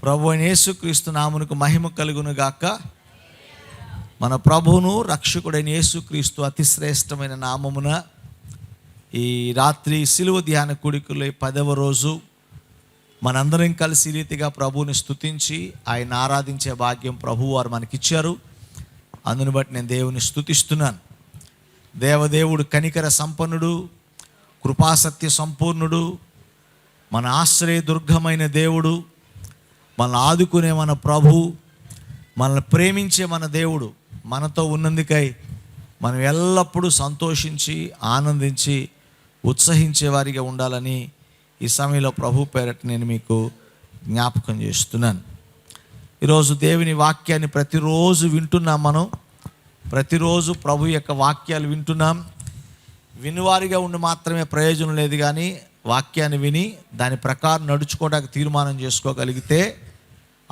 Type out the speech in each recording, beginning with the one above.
ప్రభు అయిన యేసుక్రీస్తు నామమునకు మహిమ కలుగును గాక. మన ప్రభువును రక్షకుడైన యేసుక్రీస్తు అతి శ్రేష్టమైన నామమున ఈ రాత్రి సిలువ ధ్యాన కూడికలో 10వ రోజు మనందరం కలిసి రీతిగా ప్రభువుని స్తుతించి ఆయన ఆరాధించే భాగ్యం ప్రభువు వారు మనకిచ్చారు. అందుని బట్టి నేను దేవుని స్తుతిస్తున్నాను. దేవదేవుడు కనికర సంపన్నుడు, కృపాసత్య సంపూర్ణుడు, మన ఆశ్రయ దుర్గమైన దేవుడు, మనల్ని ఆదుకునే మన ప్రభు, మనల్ని ప్రేమించే మన దేవుడు మనతో ఉన్నందుకై మనం ఎల్లప్పుడూ సంతోషించి ఆనందించి ఉత్సహించే వారిగా ఉండాలని ఈ సమయంలో ప్రభు పేరట నేను మీకు జ్ఞాపకం చేస్తున్నాను. ఈరోజు దేవుని వాక్యాన్ని ప్రతిరోజు వింటున్నాం. మనం ప్రతిరోజు ప్రభు యొక్క వాక్యాలు వింటున్నాం. వినివారిగా ఉండి మాత్రమే ప్రయోజనం లేదు, కానీ వాక్యాన్ని విని దాని ప్రకారం నడుచుకోవడానికి తీర్మానం చేసుకోగలిగితే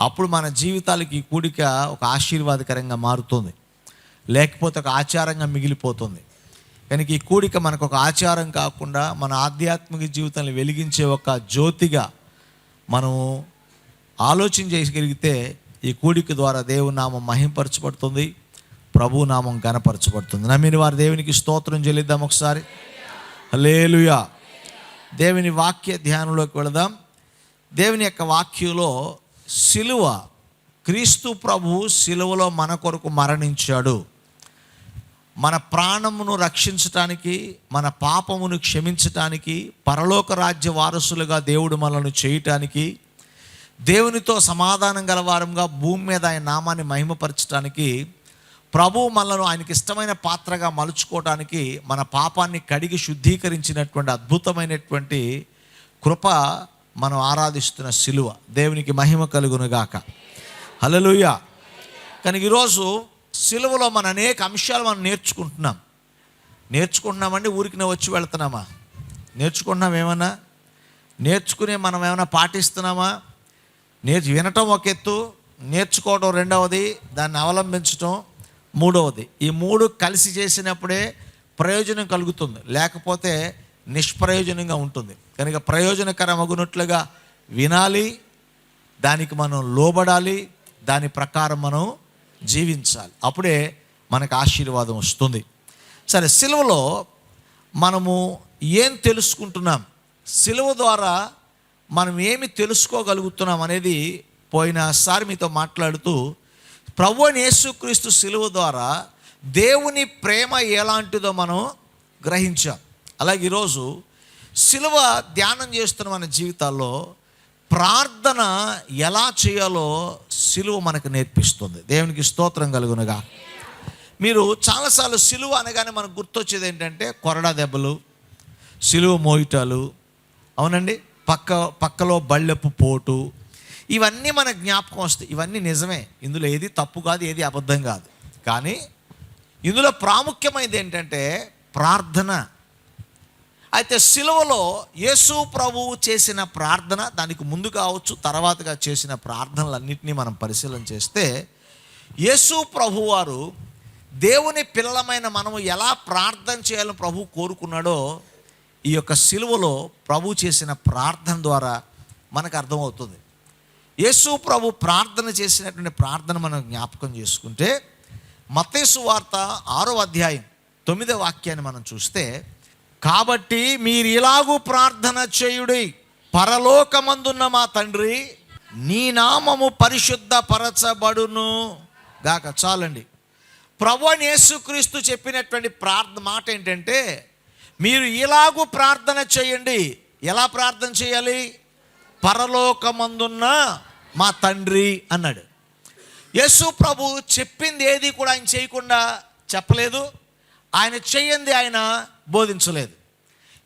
అప్పుడు మన జీవితాలకి ఈ కూడిక ఒక ఆశీర్వాదకరంగా మారుతుంది, లేకపోతే ఒక ఆచారంగా మిగిలిపోతుంది. కనుక ఈ కూడిక మనకు ఒక ఆచారం కాకుండా మన ఆధ్యాత్మిక జీవితాన్ని వెలిగించే ఒక జ్యోతిగా మనం ఆలోచన చేయగలిగితే ఈ కూడిక ద్వారా దేవుని నామం మహింపరచబడుతుంది, ప్రభు నామం ఘనపరచబడుతుంది. నమ్మిన వారు దేవునికి స్తోత్రం చెల్లిద్దాం. ఒకసారి హల్లెలూయా. దేవుని వాక్య ధ్యానంలోకి వెళదాం. దేవుని యొక్క వాక్యంలో సిలువ, క్రీస్తు ప్రభువు సిలువలో మన కొరకు మరణించాడు. మన ప్రాణమును రక్షించటానికి, మన పాపమును క్షమించటానికి, పరలోక రాజ్య వారసులుగా దేవుడు మనల్ని చేయటానికి, దేవునితో సమాధానం గలవారంగా భూమి మీద ఆయన నామాన్ని మహిమపరచడానికి, ప్రభువు మనలను ఆయనకి ఇష్టమైన పాత్రగా మలుచుకోవడానికి, మన పాపాన్ని కడిగి శుద్ధీకరించినటువంటి అద్భుతమైనటువంటి కృప మనం ఆరాధిస్తున్న సిలువ. దేవునికి మహిమ కలుగునుగాక. హల్లెలూయా. కనుక ఈరోజు సిలువలో మన అనేక అంశాలు మనం నేర్చుకుంటున్నామండి. ఊరికి వచ్చి వెళ్తున్నామా? నేర్చుకుంటున్నాం ఏమన్నా? నేర్చుకునే మనం ఏమైనా పాటిస్తున్నామా? వినటం ఒక ఎత్తు, నేర్చుకోవడం రెండవది, దాన్ని అవలంబించటం మూడవది. ఈ మూడు కలిసి చేసినప్పుడే ప్రయోజనం కలుగుతుంది, లేకపోతే నిష్ప్రయోజనంగా ఉంటుంది. కనుక ప్రయోజనకరమగునట్లుగా వినాలి, దానికి మనం లోబడాలి, దాని ప్రకారం మనం జీవించాలి. అప్పుడే మనకు ఆశీర్వాదం వస్తుంది. సరే, సిలువలో మనము ఏం తెలుసుకుంటున్నాం, సిలువ ద్వారా మనం ఏమి తెలుసుకోగలుగుతున్నాం అనేది పోయినసారి మీతో మాట్లాడుతూ ప్రభువైన యేసుక్రీస్తు సిలువ ద్వారా దేవుని ప్రేమ ఎలాంటిదో మనం గ్రహించాం. అలాగే ఈరోజు సిలువ ధ్యానం చేస్తున్న మన జీవితాల్లో ప్రార్థన ఎలా చేయాలో సిలువ మనకు నేర్పిస్తుంది. దేవునికి స్తోత్రం కలుగునుగా. మీరు చాలాసార్లు సిలువ అనగానే మనకు గుర్తొచ్చేది ఏంటంటే కొరడా దెబ్బలు, సిలువ మోయిటాలు, అవునండి, పక్కలో బళ్ళెపు పోటు, ఇవన్నీ మన జ్ఞాపకం వస్తాయి. ఇవన్నీ నిజమే, ఇందులో ఏది తప్పు కాదు, ఏది అబద్ధం కాదు. కానీ ఇందులో ప్రాముఖ్యమైనది ఏంటంటే ప్రార్థన. అయితే సిలువలో యేసు ప్రభువు చేసిన ప్రార్థన, దానికి ముందు కావచ్చు తర్వాతగా చేసిన ప్రార్థనలన్నింటినీ మనం పరిశీలన చేస్తే, యేసు ప్రభువు వారు దేవుని పిల్లలమైన మనము ఎలా ప్రార్థన చేయాలని ప్రభు కోరుకున్నాడో ఈ యొక్క సిలువలో ప్రభు చేసిన ప్రార్థన ద్వారా మనకు అర్థమవుతుంది. యేసు ప్రభు ప్రార్థన చేసినటువంటి ప్రార్థన మనం జ్ఞాపకం చేసుకుంటే మత్తయి సువార్త 6వ అధ్యాయం 9వ వాక్యాన్ని మనం చూస్తే, కాబట్టి మీరు ఇలాగూ ప్రార్థన చేయుడి, పరలోకమందున్న మా తండ్రి, నీ నామము పరిశుద్ధపరచబడును గాక. చాలండి. ప్రభువైన యేసుక్రీస్తు చెప్పినటువంటి మాట ఏంటంటే, మీరు ఇలాగూ ప్రార్థన చేయండి. ఎలా ప్రార్థన చేయాలి? పరలోకమందున్న మా తండ్రి అన్నాడు. యేసు ప్రభు చెప్పింది ఏది కూడా ఆయన చేయకుండా చెప్పలేదు, ఆయన చెయ్యంది ఆయన బోధించలేదు.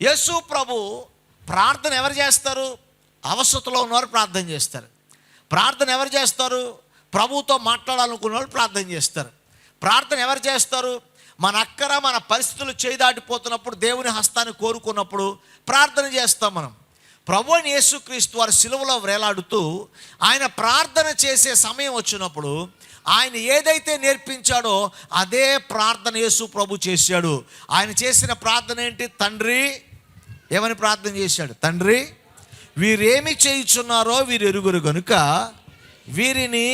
యేసు ప్రభు ప్రార్థన ఎవరు చేస్తారు? అవసరతలో ఉన్నవారు ప్రార్థన చేస్తారు. ప్రార్థన ఎవరు చేస్తారు? ప్రభువుతో మాట్లాడాలనుకున్న వాళ్ళు ప్రార్థన చేస్తారు. ప్రార్థన ఎవరు చేస్తారు? మన అక్కర మన పరిస్థితులు చేదాటిపోతున్నప్పుడు, దేవుని హస్తాన్ని కోరుకున్నప్పుడు ప్రార్థన చేస్తాం మనం. ప్రభువైన యేసుక్రీస్తు వారు సిలువలో వేలాడుతూ ఆయన ప్రార్థన చేసే సమయం వచ్చినప్పుడు ఆయన ఏదైతే నేర్పించాడో అదే ప్రార్థన యేసు ప్రభు చేశాడు. ఆయన చేసిన ప్రార్థన ఏంటి? తండ్రి, ఏమని ప్రార్థన చేశాడు? తండ్రి, వీరేమి చేయుచున్నారో వీరు ఎరుగురు గనుక వీరిని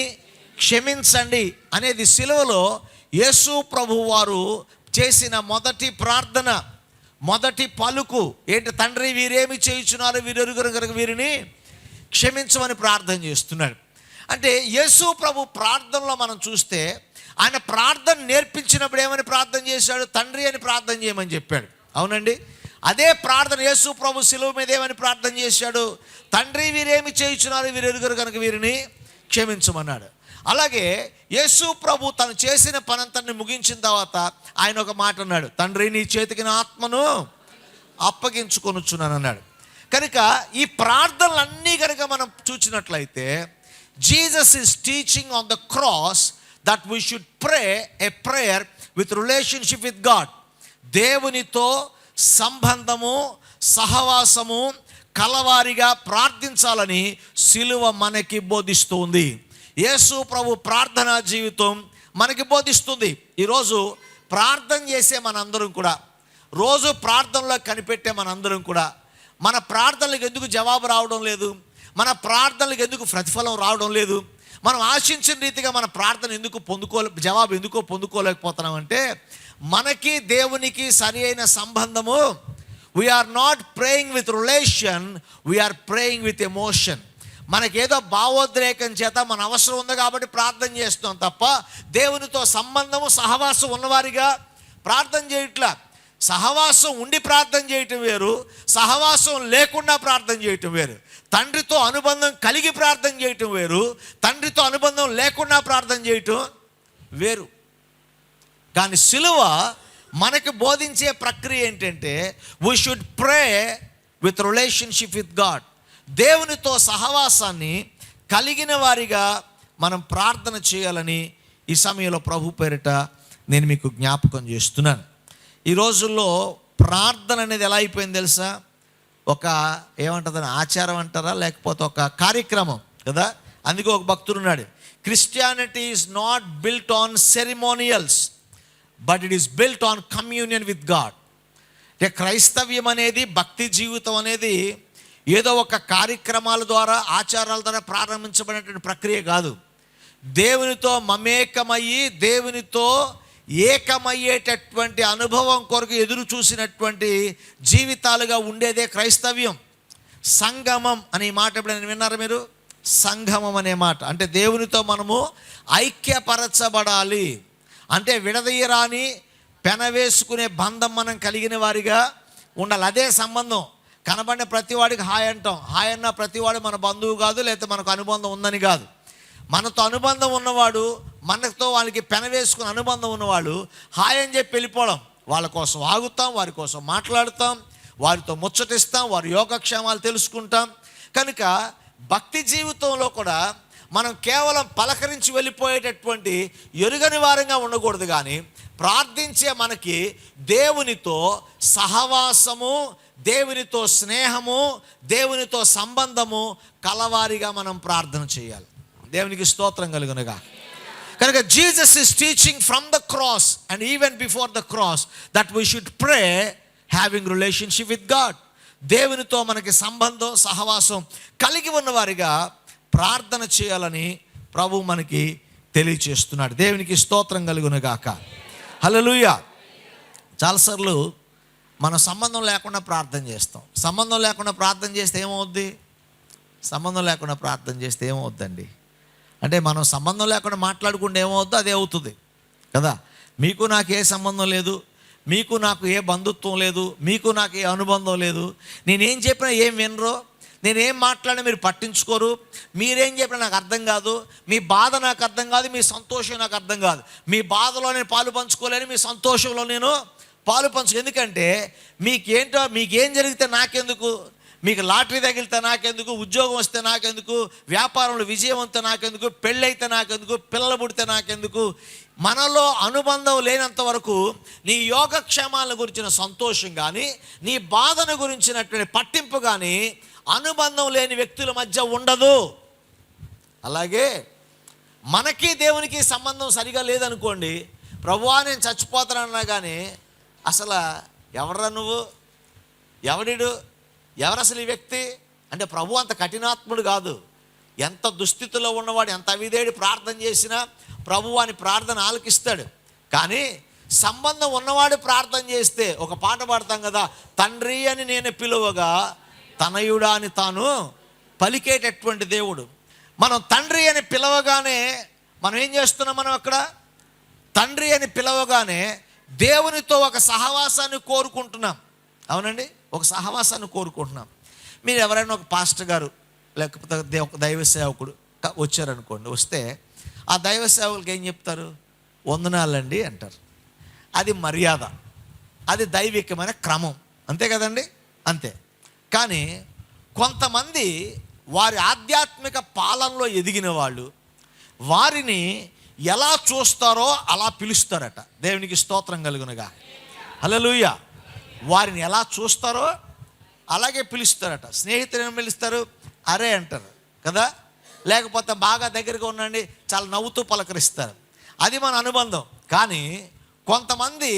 క్షమించండి అనేది సిలువలో యేసు ప్రభు వారు చేసిన మొదటి ప్రార్థన, మొదటి పలుకు ఏంటి? తండ్రి, వీరేమి చేయుచున్నారు, వీరెరుగరు కనుక వీరిని క్షమించమని ప్రార్థన చేస్తున్నాడు. అంటే యేసు ప్రభు ప్రార్థనలో మనం చూస్తే ఆయన ప్రార్థన నేర్పించినప్పుడు ఏమని ప్రార్థన చేశాడు? తండ్రి అని ప్రార్థన చేయమని చెప్పాడు. అవునండి, అదే ప్రార్థన యేసు ప్రభు శిలువ మీద ఏమని ప్రార్థన చేశాడు? తండ్రి, వీరేమి చేయుచున్నారు, వీరెరుగరు కనుక వీరిని క్షమించమన్నాడు. అలాగే యేసు ప్రభు తను చేసిన పనంతని ముగించిన తర్వాత ఆయన ఒక మాట అన్నాడు, తండ్రి, నీ చేతికి నా ఆత్మను అప్పగించుకొనుచున్నాను అన్నాడు. కనుక ఈ ప్రార్థనలన్నీ కనుక మనం చూసినట్లయితే Jesus is teaching on the cross that we should pray a prayer with relationship with God. దేవునితో సంబంధము, సహవాసము కలవారిగా ప్రార్థించాలని సిలువ మనకి బోధిస్తుంది. యేసు ప్రభు ప్రార్థనా జీవితం మనకి బోధిస్తుంది. ఈరోజు ప్రార్థన చేసే మనందరం కూడా, రోజు ప్రార్థనలో కనిపెట్టే మనందరం కూడా, మన ప్రార్థనలకు ఎందుకు జవాబు రావడం లేదు, మన ప్రార్థనలకు ఎందుకు ప్రతిఫలం రావడం లేదు, మనం ఆశించిన రీతిగా మన ప్రార్థన ఎందుకు జవాబు ఎందుకో పొందుకోలేకపోతున్నామంటే మనకి దేవునికి సరి అయిన సంబంధము. We are not praying with relation, we are praying with emotion. మనకేదో భావోద్రేకం చేత మన అవసరం ఉంది కాబట్టి ప్రార్థన చేస్తాం తప్ప దేవునితో సంబంధము, సహవాసం ఉన్నవారిగా ప్రార్థన చేయట్లా. సహవాసం ఉండి ప్రార్థన చేయటం వేరు, సహవాసం లేకుండా ప్రార్థన చేయటం వేరు. తండ్రితో అనుబంధం కలిగి ప్రార్థన చేయటం వేరు, తండ్రితో అనుబంధం లేకుండా ప్రార్థన చేయటం వేరు. కానీ సిలువ మనకు బోధించే ప్రక్రియ ఏంటంటే we should pray with relationship with God. దేవునితో సహవాసాన్ని కలిగిన వారిగా మనం ప్రార్థన చేయాలని ఈ సమయంలో ప్రభు పేరిట నేను మీకు జ్ఞాపకం చేస్తున్నాను. ఈ రోజుల్లో ప్రార్థన అనేది ఎలా అయిపోయింది తెలుసా? ఒక ఏమంటుందని ఆచారం అంటారా, లేకపోతే ఒక కార్యక్రమం కదా. అందుకే ఒక భక్తుడు ఉన్నాడు, Christianity is not built on ceremonials but it is built on communion with God. అంటే క్రైస్తవ్యం అనేది, భక్తి జీవితం అనేది ఏదో ఒక కార్యక్రమాల ద్వారా, ఆచారాల ద్వారా ప్రారంభించబడినటువంటి ప్రక్రియ కాదు. దేవునితో మమేకమయ్యి, దేవునితో ఏకమయ్యేటటువంటి అనుభవం కొరకు ఎదురు చూసినటువంటి జీవితాలుగా ఉండేదే క్రైస్తవ్యం. సంగమం అనే మాట ఎప్పుడైనా విన్నారా మీరు? సంగమం అనే మాట అంటే దేవునితో మనము ఐక్యపరచబడాలి, అంటే విడదీయరాని పెనవేసుకునే బంధం మనం కలిగిన వారిగా ఉండాలి. అదే సంబంధం. కనబడిన ప్రతివాడికి హాయ్ అంటాం. హాయ్ అన్న ప్రతివాడు మన బంధువు కాదు, లేకపోతే మనకు అనుబంధం ఉందని కాదు. మనతో అనుబంధం ఉన్నవాడు, మనతో వాళ్ళకి పెనవేసుకుని అనుబంధం ఉన్నవాడు హాయ్ అని చెప్పి వెళ్ళిపోవడం. వాళ్ళ కోసం ఆగుతాం, వారి కోసం మాట్లాడుతాం, వారితో ముచ్చటిస్తాం, వారి యోగక్షేమాలు తెలుసుకుంటాం. కనుక భక్తి జీవితంలో కూడా మనం కేవలం పలకరించి వెళ్ళిపోయేటటువంటి ఎరుగని వారంగా ఉండకూడదు. కానీ ప్రార్థించే మనకి దేవునితో సహవాసము, దేవునితో స్నేహము, దేవునితో సంబంధము కలవారిగా మనం ప్రార్థన చేయాలి. దేవునికి స్తోత్రం కలుగునుగా. కనుక Jesus is teaching from the cross and even before the cross that we should pray having relationship with God. దేవునితో మనకి సంబంధం, సహవాసం కలిగి ఉన్నవారిగా ప్రార్థన చేయాలని ప్రభు మనకి తెలియచేస్తున్నాడు. దేవునికి స్తోత్రం కలుగునుగాక. హల్లెలూయా. చాలాసార్లు మనం సంబంధం లేకుండా ప్రార్థన చేస్తాం. సంబంధం లేకుండా ప్రార్థన చేస్తే ఏమవుద్ది? సంబంధం లేకుండా ప్రార్థన చేస్తే ఏమవుద్దండి అంటే మనం సంబంధం లేకుండా మాట్లాడుకుంటే ఏమవుద్దో అదే అవుతుంది కదా. మీకు నాకు ఏ సంబంధం లేదు, మీకు నాకు ఏ బంధుత్వం లేదు, మీకు నాకు ఏ అనుబంధం లేదు. నేనేం చెప్పినా ఏం వినరు, నేనేం మాట్లాడినా మీరు పట్టించుకోరు, మీరేం చెప్పినా నాకు అర్థం కాదు, మీ బాధ నాకు అర్థం కాదు, మీ సంతోషం నాకు అర్థం కాదు. మీ బాధలో నేను పాలు పంచుకోలేను, మీ సంతోషంలో నేను పాలు పంచుకో. ఎందుకంటే మీకేం జరిగితే నాకెందుకు, మీకు లాటరీ తగిలితే నాకెందుకు, ఉద్యోగం వస్తే నాకెందుకు, వ్యాపారంలో విజయం వస్తే నాకెందుకు, పెళ్ళైతే నాకెందుకు, పిల్లలు పుడితే నాకెందుకు. మనలో అనుబంధం లేనంత వరకు నీ యోగక్షేమాల గురించిన సంతోషం కానీ, నీ బాధను గురించినటువంటి పట్టింపు కానీ అనుబంధం లేని వ్యక్తుల మధ్య ఉండదు. అలాగే మనకి దేవునికి సంబంధం సరిగా లేదనుకోండి, ప్రభువా నేను చచ్చిపోతానన్నా కానీ అసలు ఎవర్రా నువ్వు, ఎవరు అసలు ఈ వ్యక్తి అంటే ప్రభు అంత కఠినాత్ముడు కాదు. ఎంత దుస్థితిలో ఉన్నవాడు, ఎంత అవిధేయుడు ప్రార్థన చేసినా ప్రభువు వాని ప్రార్థన ఆలకిస్తాడు. కానీ సంబంధం ఉన్నవాడు ప్రార్థన చేస్తే, ఒక పాట పాడతాం కదా, తండ్రి అని నేను పిలువగా తనయుడా అని తాను పలికేటటువంటి దేవుడు. మనం తండ్రి అని పిలవగానే మనం ఏం చేస్తున్నాం? మనం అక్కడ తండ్రి అని పిలవగానే దేవునితో ఒక సహవాసాన్ని కోరుకుంటున్నాం. అవునండి, ఒక సహవాసాన్ని కోరుకుంటున్నాం. మీరు ఎవరైనా ఒక పాస్టర్ గారు లేకపోతే ఒక దైవ సేవకుడు వచ్చారనుకోండి, వస్తే ఆ దైవ సేవకులకి ఏం చెప్తారు? వందనాలండి అంటారు. అది మర్యాద, అది దైవికమైన క్రమం, అంతే కదండి, అంతే. కానీ కొంతమంది వారి ఆధ్యాత్మిక పాలనలో ఎదిగిన వాళ్ళు వారిని ఎలా చూస్తారో అలా పిలుస్తారట. దేవునికి స్తోత్రం కలుగునుగా. హల్లెలూయా. వారిని ఎలా చూస్తారో అలాగే పిలుస్తారట. స్నేహితులను పిలుస్తారు, అరే అంటారు కదా, లేకపోతే బాగా దగ్గరగా ఉండండి, చాలా నవ్వుతూ పలకరిస్తారు. అది మన అనుబంధం. కానీ కొంతమంది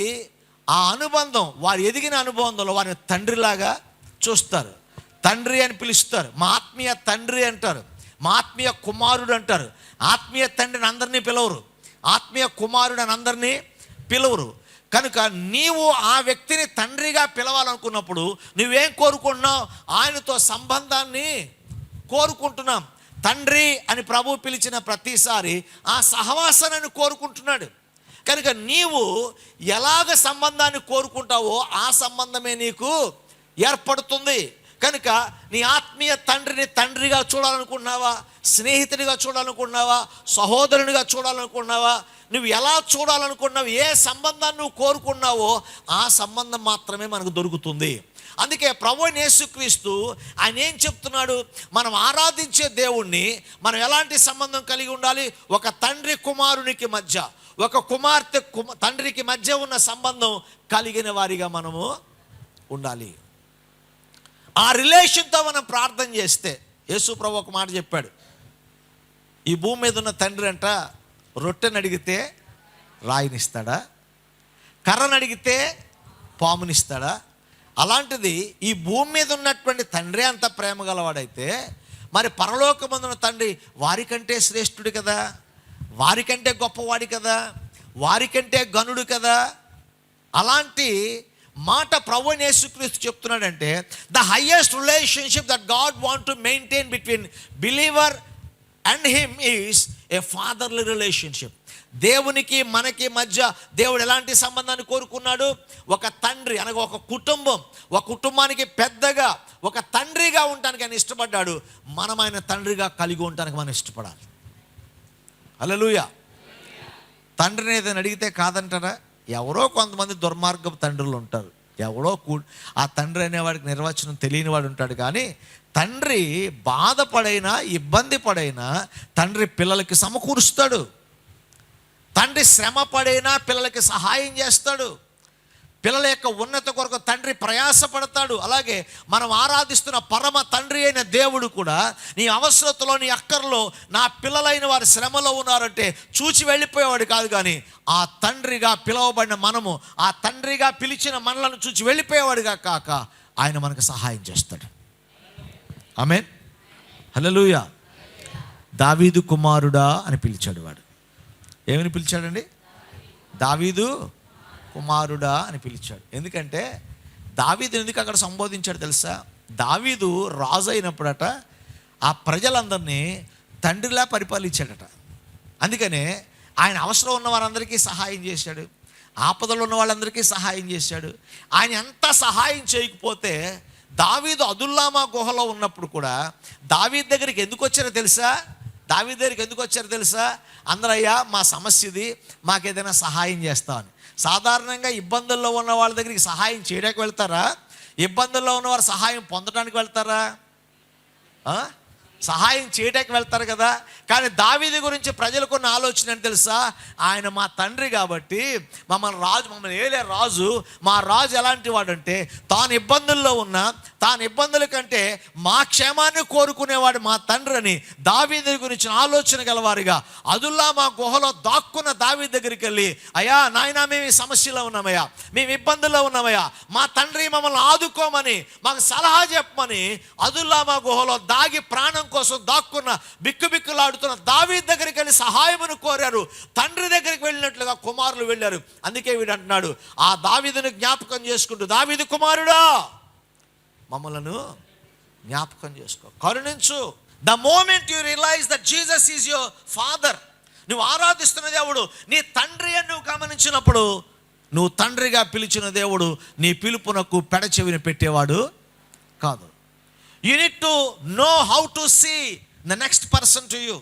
ఆ అనుబంధం, వారు ఎదిగిన అనుబంధంలో వారిని తండ్రిలాగా చూస్తారు. తండ్రి అని పిలుస్తారు, మా ఆత్మీయ తండ్రి అంటారు, మా ఆత్మీయ కుమారుడు అంటారు. ఆత్మీయ తండ్రిని అందరినీ పిలవరు, ఆత్మీయ కుమారుడు అని అందరినీ పిలవరు. కనుక నీవు ఆ వ్యక్తిని తండ్రిగా పిలవాలనుకున్నప్పుడు నువ్వేం కోరుకుంటున్నావు? ఆయనతో సంబంధాన్ని కోరుకుంటున్నాం. తండ్రి అని ప్రభు పిలిచిన ప్రతిసారి ఆ సహవాసాన్ని కోరుకుంటున్నాడు. కనుక నీవు ఎలాగ సంబంధాన్ని కోరుకుంటావో ఆ సంబంధమే నీకు ఏర్పడుతుంది. కనుక నీ ఆత్మీయ తండ్రిని తండ్రిగా చూడాలనుకున్నావా, స్నేహితుడిగా చూడాలనుకున్నావా, సహోదరునిగా చూడాలనుకున్నావా, నువ్వు ఎలా చూడాలనుకున్నావు, ఏ సంబంధాన్ని నువ్వు కోరుకున్నావో ఆ సంబంధం మాత్రమే మనకు దొరుకుతుంది. అందుకే ప్రభువైన యేసుక్రీస్తు ఆయన ఏం చెప్తున్నాడు? మనం ఆరాధించే దేవుణ్ణి మనం ఎలాంటి సంబంధం కలిగి ఉండాలి? ఒక తండ్రి కుమారునికి మధ్య, ఒక కుమార్తె తండ్రికి మధ్య ఉన్న సంబంధం కలిగిన వారిగా మనము ఉండాలి. ఆ రిలేషన్తో మనం ప్రార్థన చేస్తే, యేసు ప్రభు ఒక మాట చెప్పాడు, ఈ భూమి మీద ఉన్న తండ్రి అంట రొట్టెని అడిగితే రాయినిస్తాడా, కర్రను అడిగితే పామునిస్తాడా? అలాంటిది ఈ భూమి మీద ఉన్నటువంటి తండ్రి అంత ప్రేమ గలవాడైతే మరి పరలోకమందున్న తండ్రి వారికంటే శ్రేష్ఠుడు కదా, వారికంటే గొప్పవాడి కదా, వారికంటే గనుడు కదా. అలాంటి మాట ప్రభువైన యేసుక్రీస్తు చెప్తున్నాడంటే the highest relationship that God want to maintain between believer and him is a fatherly relationship. దేవునికి మనకి మధ్య దేవుడు ఎలాంటి సంబంధాన్ని కోరుకున్నాడు? ఒక తండ్రి అనగా ఒక కుటుంబం, ఒక కుటుంబానికి పెద్దగా ఒక తండ్రిగా ఉండటానికి ఆయన ఇష్టపడ్డాడు. మనం ఆయన తండ్రిగా కలిగి ఉండటానికి మనం ఇష్టపడాలి. హల్లెలూయా. తండ్రిని ఏదైనా అడిగితే కాదంటారా? ఎవరో కొంతమంది దుర్మార్గపు తండ్రులు ఉంటారు, ఎవడో ఆ తండ్రి అనేవాడికి నిర్వచనం తెలియని వాడు ఉంటాడు. కానీ తండ్రి బాధపడైనా ఇబ్బంది పడైనా తండ్రి పిల్లలకి సమకూరుస్తాడు. తండ్రి శ్రమ పడైనా పిల్లలకి సహాయం చేస్తాడు. పిల్లల యొక్క ఉన్నత కొరకు తండ్రి ప్రయాసపడతాడు. అలాగే మనం ఆరాధిస్తున్న పరమ తండ్రి అయిన దేవుడు కూడా నీ అవసరతలో, నీ అక్కర్లో, నా పిల్లలైన వారు శ్రమలో ఉన్నారంటే చూచి వెళ్ళిపోయేవాడు కాదు. కానీ ఆ తండ్రిగా పిలువబడిన మనము, ఆ తండ్రిగా పిలిచిన మనలను చూచి వెళ్ళిపోయేవాడుగా కాక ఆయన మనకు సహాయం చేస్తాడు. ఆమేన్. హల్లెలూయా. దావీదు కుమారుడా అని పిలిచాడు. వాడు ఏమని పిలిచాడండి? దావీదు కుమారుడా అని పిలిచాడు. ఎందుకంటే దావీదు ఎందుకు అక్కడ సంబోధించాడు తెలుసా? దావీదు రాజు అయినప్పుడట ఆ ప్రజలందరినీ తండ్రిలా పరిపాలించాడట. అందుకనే ఆయన అవసరం ఉన్న వారందరికీ సహాయం చేశాడు, ఆపదలో ఉన్న వాళ్ళందరికీ సహాయం చేశాడు. ఆయన ఎంత సహాయం చేయకపోతే దావీదు అదుల్లామా గుహలో ఉన్నప్పుడు కూడా దావీదు దగ్గరికి ఎందుకు వచ్చారో తెలుసా? దావీదు దగ్గరికి ఎందుకు వచ్చారో తెలుసా? అందరయ్యా మా సమస్య ఇది, మాకేదైనా సహాయం చేస్తామని. సాధారణంగా ఇబ్బందుల్లో ఉన్న వాళ్ళ దగ్గరికి సహాయం చేయడానికి వెళ్తారా? ఇబ్బందుల్లో ఉన్నవారు సహాయం పొందడానికి వెళ్తారా? సహాయం చేయడానికి వెళ్తారు కదా. కానీ దావీదు గురించి ప్రజలకున్న ఆలోచన అని తెలుసా? ఆయన మా తండ్రి కాబట్టి మమ్మల్ని ఏలే రాజు. మా రాజు ఎలాంటి వాడంటే తాను ఇబ్బందుల్లో ఉన్నా, తాను ఇబ్బందుల కంటే మా క్షేమాన్ని కోరుకునేవాడు మా తండ్రి అని దావీదు గురించి ఆలోచన గలవారిగా అదుల్లామా గుహలో దాక్కున్న దావీదు దగ్గరికి వెళ్ళి, అయ్యా నాయనా మేము ఈ సమస్యలో ఉన్నామయ్యా, మేము ఇబ్బందుల్లో ఉన్నామయ్యా, మా తండ్రి మమ్మల్ని ఆదుకోమని, మాకు సలహా చెప్పమని అదుల్లామా గుహలో దాగి ప్రాణం కోసం దాక్కున్న బిక్కుబిక్కులాడుతున్న దావీదు దగ్గరికి వెళ్ళి సహాయమును కోరారు. తండ్రి దగ్గరికి వెళ్ళినట్లుగా కుమారులు వెళ్ళారు. అందుకే వీడు అంటున్నాడు, ఆ దావీదును జ్ఞాపకం చేసుకుంటూ, దావీదు కుమారుడా మమ్మలను జ్ఞాపకం చేసుకో, కరుణించు. The moment you realise that Jesus is your father, నువ్వు ఆరాధిస్తున్న దేవుడు నీ తండ్రి అని నువ్వు గమనించినప్పుడు, నువ్వు తండ్రిగా పిలిచిన దేవుడు నీ పిలుపునకు పెడచెవిని పెట్టేవాడు కాదు. You need to know how to see the next person to you.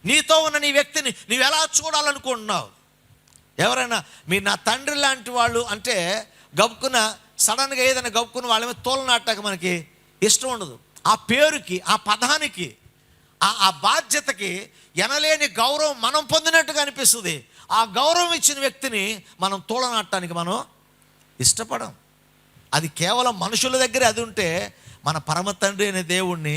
నీతో ఉన్న నీ వ్యక్తిని నువ్వు ఎలా చూడాలనుకుంటున్నావు? ఎవరైనా మీరు నా తండ్రి లాంటి వాళ్ళు అంటే గబుక్కున సడన్గా ఏదైనా గబుక్కున్న వాళ్ళ మీద తోలనాటాక మనకి ఇష్టం ఉండదు. ఆ పేరుకి, ఆ పదానికి, ఆ బాధ్యతకి ఎనలేని గౌరవం మనం పొందినట్టుగా అనిపిస్తుంది. ఆ గౌరవం ఇచ్చిన వ్యక్తిని మనం తోలనాటానికి మనం ఇష్టపడం. అది కేవలం మనుషుల దగ్గర అది ఉంటే, మన పరమ తండ్రి అనే దేవుణ్ణి,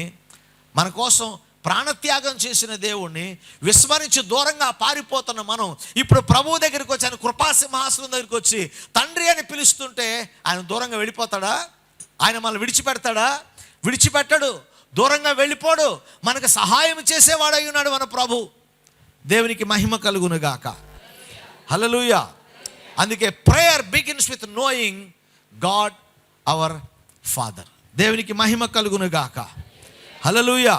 మన కోసం ప్రాణత్యాగం చేసిన దేవుణ్ణి విస్మరించి దూరంగా పారిపోతున్న మనం ఇప్పుడు ప్రభువు దగ్గరికి వచ్చి, ఆయన కృపాసింహాసనం దగ్గరికి వచ్చి తండ్రి అని పిలుస్తుంటే ఆయన దూరంగా వెళ్ళిపోతాడా? ఆయన మనల్ని విడిచిపెడతాడా? విడిచిపెట్టడు, దూరంగా వెళ్ళిపోడు. మనకు సహాయం చేసేవాడై ఉన్నాడు మన ప్రభు. దేవునికి మహిమ కలుగును గాక. హల్లెలూయా. అందుకే prayer begins with knowing God our father. దేవునికి మహిమ కలుగును గాక. హల్లెలూయా.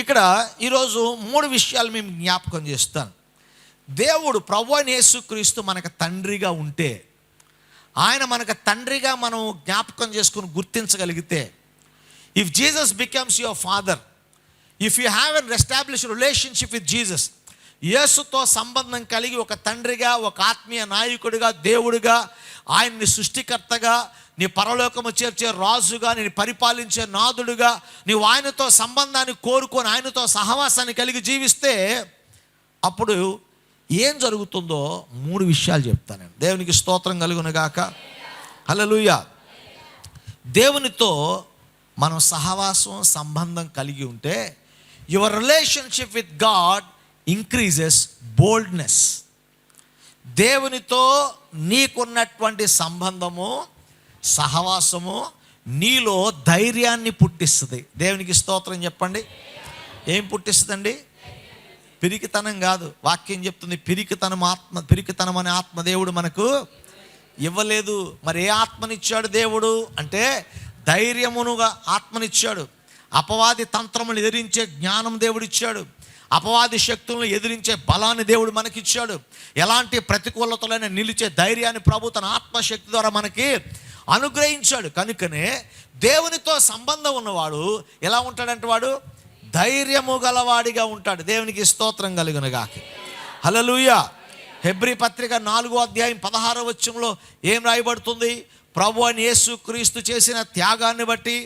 ఇక్కడ ఈరోజు 3 విషయాలు మేము జ్ఞాపకం చేస్తాను. దేవుడు ప్రభువైన యేసుక్రీస్తు మనకు తండ్రిగా ఉంటే, ఆయన మనకు తండ్రిగా మనం జ్ఞాపకం చేసుకుని గుర్తించగలిగితే, if Jesus becomes your father, if you have an established relationship with Jesus, యేసుతో సంబంధం కలిగి ఒక తండ్రిగా, ఒక ఆత్మీయ నాయకుడిగా, దేవుడిగా, ఆయన్ని సృష్టికర్తగా, నీ పరలోకము చేర్చే రాజుగా, నేను పరిపాలించే నాదుడుగా నీవు ఆయనతో సంబంధాన్ని కోరుకొని ఆయనతో సహవాసాన్ని కలిగి జీవిస్తే, అప్పుడు ఏం జరుగుతుందో 3 విషయాలు చెప్తాను నేను. దేవునికి స్తోత్రం కలుగును గాక. హల్లెలూయా. దేవునితో మనం సహవాసం, సంబంధం కలిగి ఉంటే, your relationship with God increases boldness. దేవునితో నీకున్నటువంటి సంబంధము, సహవాసము నీలో ధైర్యాన్ని పుట్టిస్తుంది. దేవునికి స్తోత్రం చెప్పండి. ఏం పుట్టిస్తుందండి? పిరికితనం కాదు. వాక్యం చెప్తుంది పిరికితనం అనే ఆత్మ దేవుడు మనకు ఇవ్వలేదు. మరి ఏ ఆత్మనిచ్చాడు దేవుడు అంటే, ధైర్యమునుగా ఆత్మనిచ్చాడు. అపవాది తంత్రములు ఎదిరించే జ్ఞానం దేవుడిచ్చాడు. అపవాది శక్తులను ఎదిరించే బలాన్ని దేవుడు మనకిచ్చాడు. ఎలాంటి ప్రతికూలతలైనా నిలిచే ధైర్యాన్ని ప్రభు తన ఆత్మశక్తి ద్వారా మనకి అనుగ్రహించాడు. కనుకనే దేవునితో సంబంధం ఉన్నవాడు ఎలా ఉంటాడంటే, వాడు ధైర్యము గలవాడిగా ఉంటాడు. దేవునికి స్తోత్రం కలుగును గాక. హల్లెలూయా. హెబ్రీ పత్రిక 4వ అధ్యాయం 16వ వచనంలో ఏం రాయబడుతుంది? ప్రభు అని యేసుక్రీస్తు చేసిన త్యాగాన్ని బట్టి,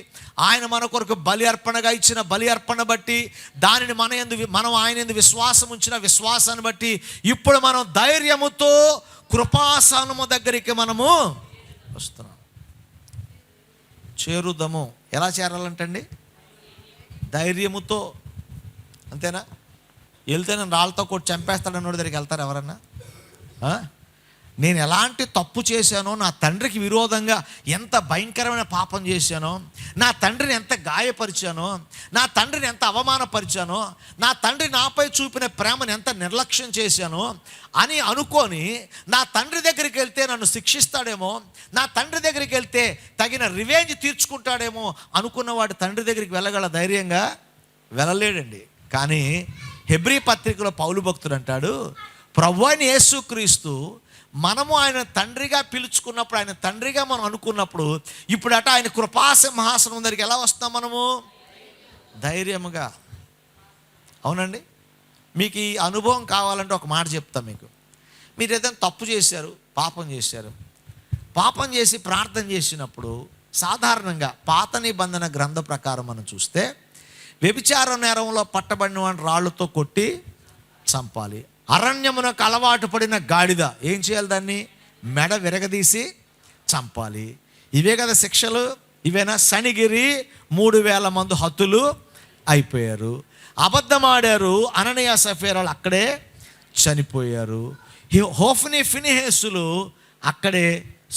ఆయన మన కొరకు బలి అర్పణగా ఇచ్చిన బలి అర్పణ బట్టి, దానిని మనం ఆయన యందు విశ్వాసం ఉంచిన విశ్వాసాన్ని బట్టి ఇప్పుడు మనం ధైర్యముతో కృపాసనము దగ్గరికి మనము వస్తున్నాం, చేరుదము. ఎలా చేరాలంటండి? ధైర్యముతో. అంతేనా? వెళ్తే నేను రాళ్ళతో కొట్టి చంపేస్తాడన్నోడి దగ్గరికి వెళ్తారు ఎవరన్నా? నేను ఎలాంటి తప్పు చేశానో, నా తండ్రికి విరోధంగా ఎంత భయంకరమైన పాపం చేశానో, నా తండ్రిని ఎంత గాయపరిచానో, నా తండ్రిని ఎంత అవమానపరిచానో, నా తండ్రి నాపై చూపిన ప్రేమను ఎంత నిర్లక్ష్యం చేశానో అని అనుకొని నా తండ్రి దగ్గరికి వెళ్తే నన్ను శిక్షిస్తాడేమో, నా తండ్రి దగ్గరికి వెళ్తే తగిన రివెంజ్ తీర్చుకుంటాడేమో అనుకున్నవాడు తండ్రి దగ్గరికి వెళ్ళగల ధైర్యంగా వెళ్ళలేడండి. కానీ హెబ్రీ పత్రికలో పౌలు భక్తుడు అంటాడు, ప్రభువైన యేసుక్రీస్తు మనము ఆయన తండ్రిగా పిలుచుకున్నప్పుడు, ఆయన తండ్రిగా మనం అనుకున్నప్పుడు, ఇప్పుడు ఆయన కృపాసింహాసనం దగ్గరికి ఎలా వస్తాం మనము? ధైర్యముగా. అవునండి. మీకు ఈ అనుభవం కావాలంటే ఒక మాట చెప్తాం మీకు. మీరు ఏదైనా తప్పు చేశారు, పాపం చేసి ప్రార్థన చేసినప్పుడు సాధారణంగా పాత నిబంధన గ్రంథ ప్రకారం మనం చూస్తే, వ్యభిచార నేరంలో పట్టబడిన వాడిని రాళ్ళతో కొట్టి చంపాలి. అరణ్యమునకు అలవాటు పడిన గాడిద ఏం చేయాలి? దాన్ని మెడ విరగదీసి చంపాలి. ఇవే కదా శిక్షలు? ఇవేనా? శనిగిరి 3000 మంది హతులు అయిపోయారు. అబద్ధమాడారు, అననీయ సఫీరాలు అక్కడే చనిపోయారు. హోఫ్ని ఫినిహేసులు అక్కడే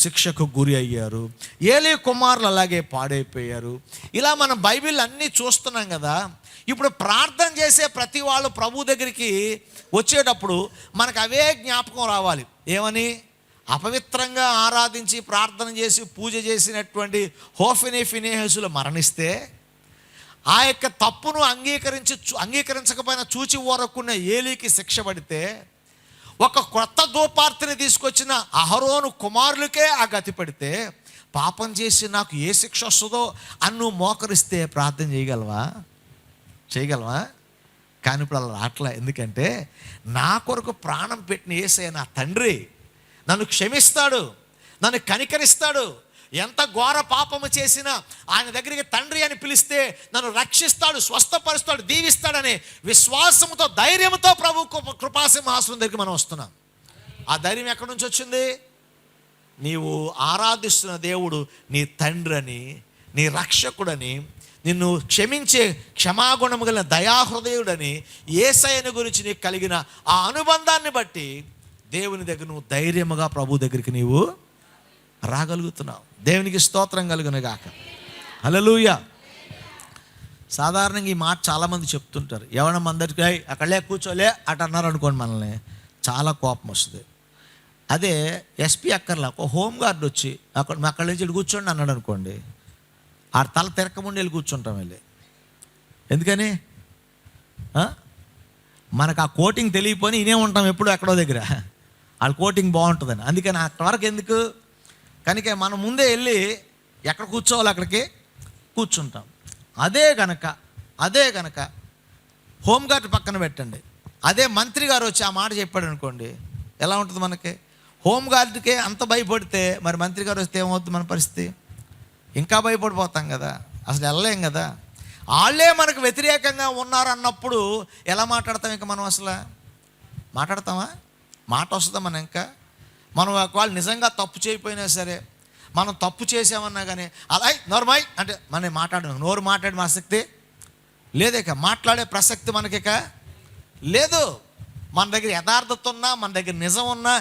శిక్షకు గురి అయ్యారు. ఏలీ కుమారులు అలాగే పాడైపోయారు. ఇలా మనం బైబిల్ అన్నీ చూస్తున్నాం కదా. ఇప్పుడు ప్రార్థన చేసే ప్రతి వాళ్ళు ప్రభు దగ్గరికి వచ్చేటప్పుడు మనకు అవే జ్ఞాపకం రావాలి. ఏమని? అపవిత్రంగా ఆరాధించి ప్రార్థన చేసి పూజ చేసినటువంటి హోఫెనీ ఫినెహాసులు మరణిస్తే, ఆ యొక్క తప్పును అంగీకరించకపోయినా చూచి ఊరకున్న ఏలీకి శిక్ష పడితే, ఒక కొత్త ధూపార్తిని తీసుకొచ్చిన అహరోను కుమారులకే ఆ గతి పడితే, పాపం చేసి నాకు ఏ శిక్ష వస్తుందో అని నువ్వు మోకరిస్తే ప్రార్థన చేయగలవా? కానీ ఇప్పుడు అలా రావట్లే. ఎందుకంటే నా కొరకు ప్రాణం పెట్టిన యేసయ్య నా తండ్రి, నన్ను క్షమిస్తాడు, నన్ను కనికరిస్తాడు. ఎంత ఘోర పాపము చేసినా ఆయన దగ్గరికి తండ్రి అని పిలిస్తే నన్ను రక్షిస్తాడు, స్వస్థపరుస్తాడు, దీవిస్తాడనే విశ్వాసంతో, ధైర్యంతో ప్రభు కృపాసింహాసనం దగ్గరికి మనం వస్తున్నాం. ఆ ధైర్యం ఎక్కడి నుంచి వచ్చింది? నీవు ఆరాధిస్తున్న దేవుడు నీ తండ్రి అని, నీ రక్షకుడని, నిన్ను క్షమించే క్షమాగుణము కలిగిన దయాహృదయుడని, యేసయ్యను గురించి నీకు కలిగిన ఆ అనుబంధాన్ని బట్టి దేవుని దగ్గర నువ్వు ధైర్యముగా ప్రభు దగ్గరికి నీవు రాగలుగుతున్నావు. దేవునికి స్తోత్రం కలుగును గాక. హల్లెలూయా. సాధారణంగా ఈ మాట చాలామంది చెప్తుంటారు. ఎవరైనా అందరికి అక్కడలే కూర్చోలే అటు అన్నారు అనుకోండి, మనల్ని చాలా కోపం వస్తుంది. అదే ఎస్పీ అక్కర్లా ఒక హోమ్ గార్డ్ వచ్చి అక్కడి నుంచి ఇటు కూర్చోండి అన్నాడు అనుకోండి, ఆ తల తిరక్కముండి వెళ్ళి కూర్చుంటాం. వెళ్ళి ఎందుకని? మనకు ఆ కోటింగ్ తెలియపోయి ఇనే ఉంటాం ఎప్పుడు ఎక్కడో దగ్గర. వాళ్ళ కోటింగ్ బాగుంటుందని. అందుకని అక్కడి వరకు ఎందుకు? కనుక మనం ముందే వెళ్ళి ఎక్కడ కూర్చోవాలి అక్కడికి కూర్చుంటాం. అదే కనుక హోంగార్డ్ పక్కన పెట్టండి. అదే మంత్రి గారు వచ్చి ఆ మాట చెప్పాడు అనుకోండి, ఎలా ఉంటుంది మనకి? హోంగార్డ్కే అంత భయపడితే మరి మంత్రి గారు వస్తే ఏమవుతుంది మన పరిస్థితి? ఇంకా భయపడిపోతాం కదా, అసలు వెళ్ళలేం కదా. వాళ్ళే మనకు వ్యతిరేకంగా ఉన్నారన్నప్పుడు ఎలా మాట్లాడతాం? ఇంకా మనం అసలు మాట్లాడతామా? మాట వస్తుందా? మనం ఒకవేళ నిజంగా తప్పు చేయకపోయినా సరే, మనం తప్పు చేసామన్నా కానీ అలా నోరుమై అంటే మనం నోరు మాట్లాడే ఆసక్తి లేదేక, మాట్లాడే ప్రసక్తి మనకిక లేదు. మన దగ్గర యథార్థత ఉన్నా, మన దగ్గర నిజం ఉన్నా,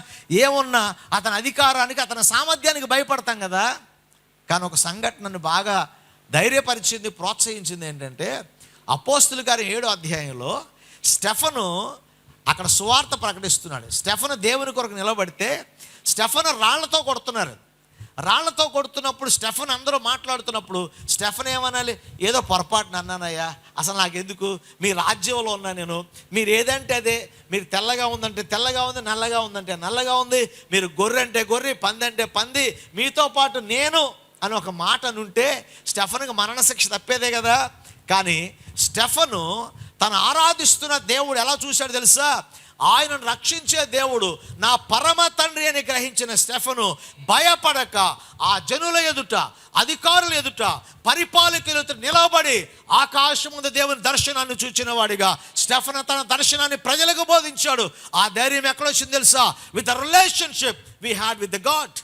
ఏమున్నా అతని అధికారానికి, అతని సామర్థ్యానికి భయపడతాం కదా. కానీ ఒక సంఘటన నన్ను బాగా ధైర్యపరిచింది, ప్రోత్సహించింది. ఏంటంటే అపోస్తుల గారి 7వ అధ్యాయంలో స్టెఫను అక్కడ సువార్త ప్రకటిస్తున్నాడు. స్టెఫను దేవుని కొరకు నిలబడితే స్టెఫను రాళ్లతో కొడుతున్నప్పుడు స్టెఫన్ అందరూ మాట్లాడుతున్నప్పుడు స్టెఫన్ ఏమనాలి? ఏదో పొరపాటున అన్నానయ్యా, అసలు నాకెందుకు, మీ రాజ్యంలో ఉన్నా నేను, మీరు ఏదంటే అదే, మీరు తెల్లగా ఉందంటే తెల్లగా ఉంది, నల్లగా ఉందంటే నల్లగా ఉంది, మీరు గొర్రె అంటే గొర్రె, పంది అంటే పంది, మీతో పాటు నేను అని ఒక మాట నుంటే స్టెఫన్కి మరణశిక్ష తప్పేదే కదా. కానీ స్టెఫను తను ఆరాధిస్తున్న దేవుడు ఎలా చూశాడు తెలుసా? ఆయనను రక్షించే దేవుడు నా పరమ తండ్రి అని గ్రహించిన స్టెఫను భయపడక ఆ జనుల ఎదుట, అధికారుల ఎదుట, పరిపాలకుల ఎదుట నిలబడి ఆకాశం ముందు దేవుని దర్శనాన్ని చూచిన వాడిగా స్టెఫను తన దర్శనాన్ని ప్రజలకు బోధించాడు. ఆ ధైర్యం ఎక్కడొచ్చింది తెలుసా? With the relationship we had with the God.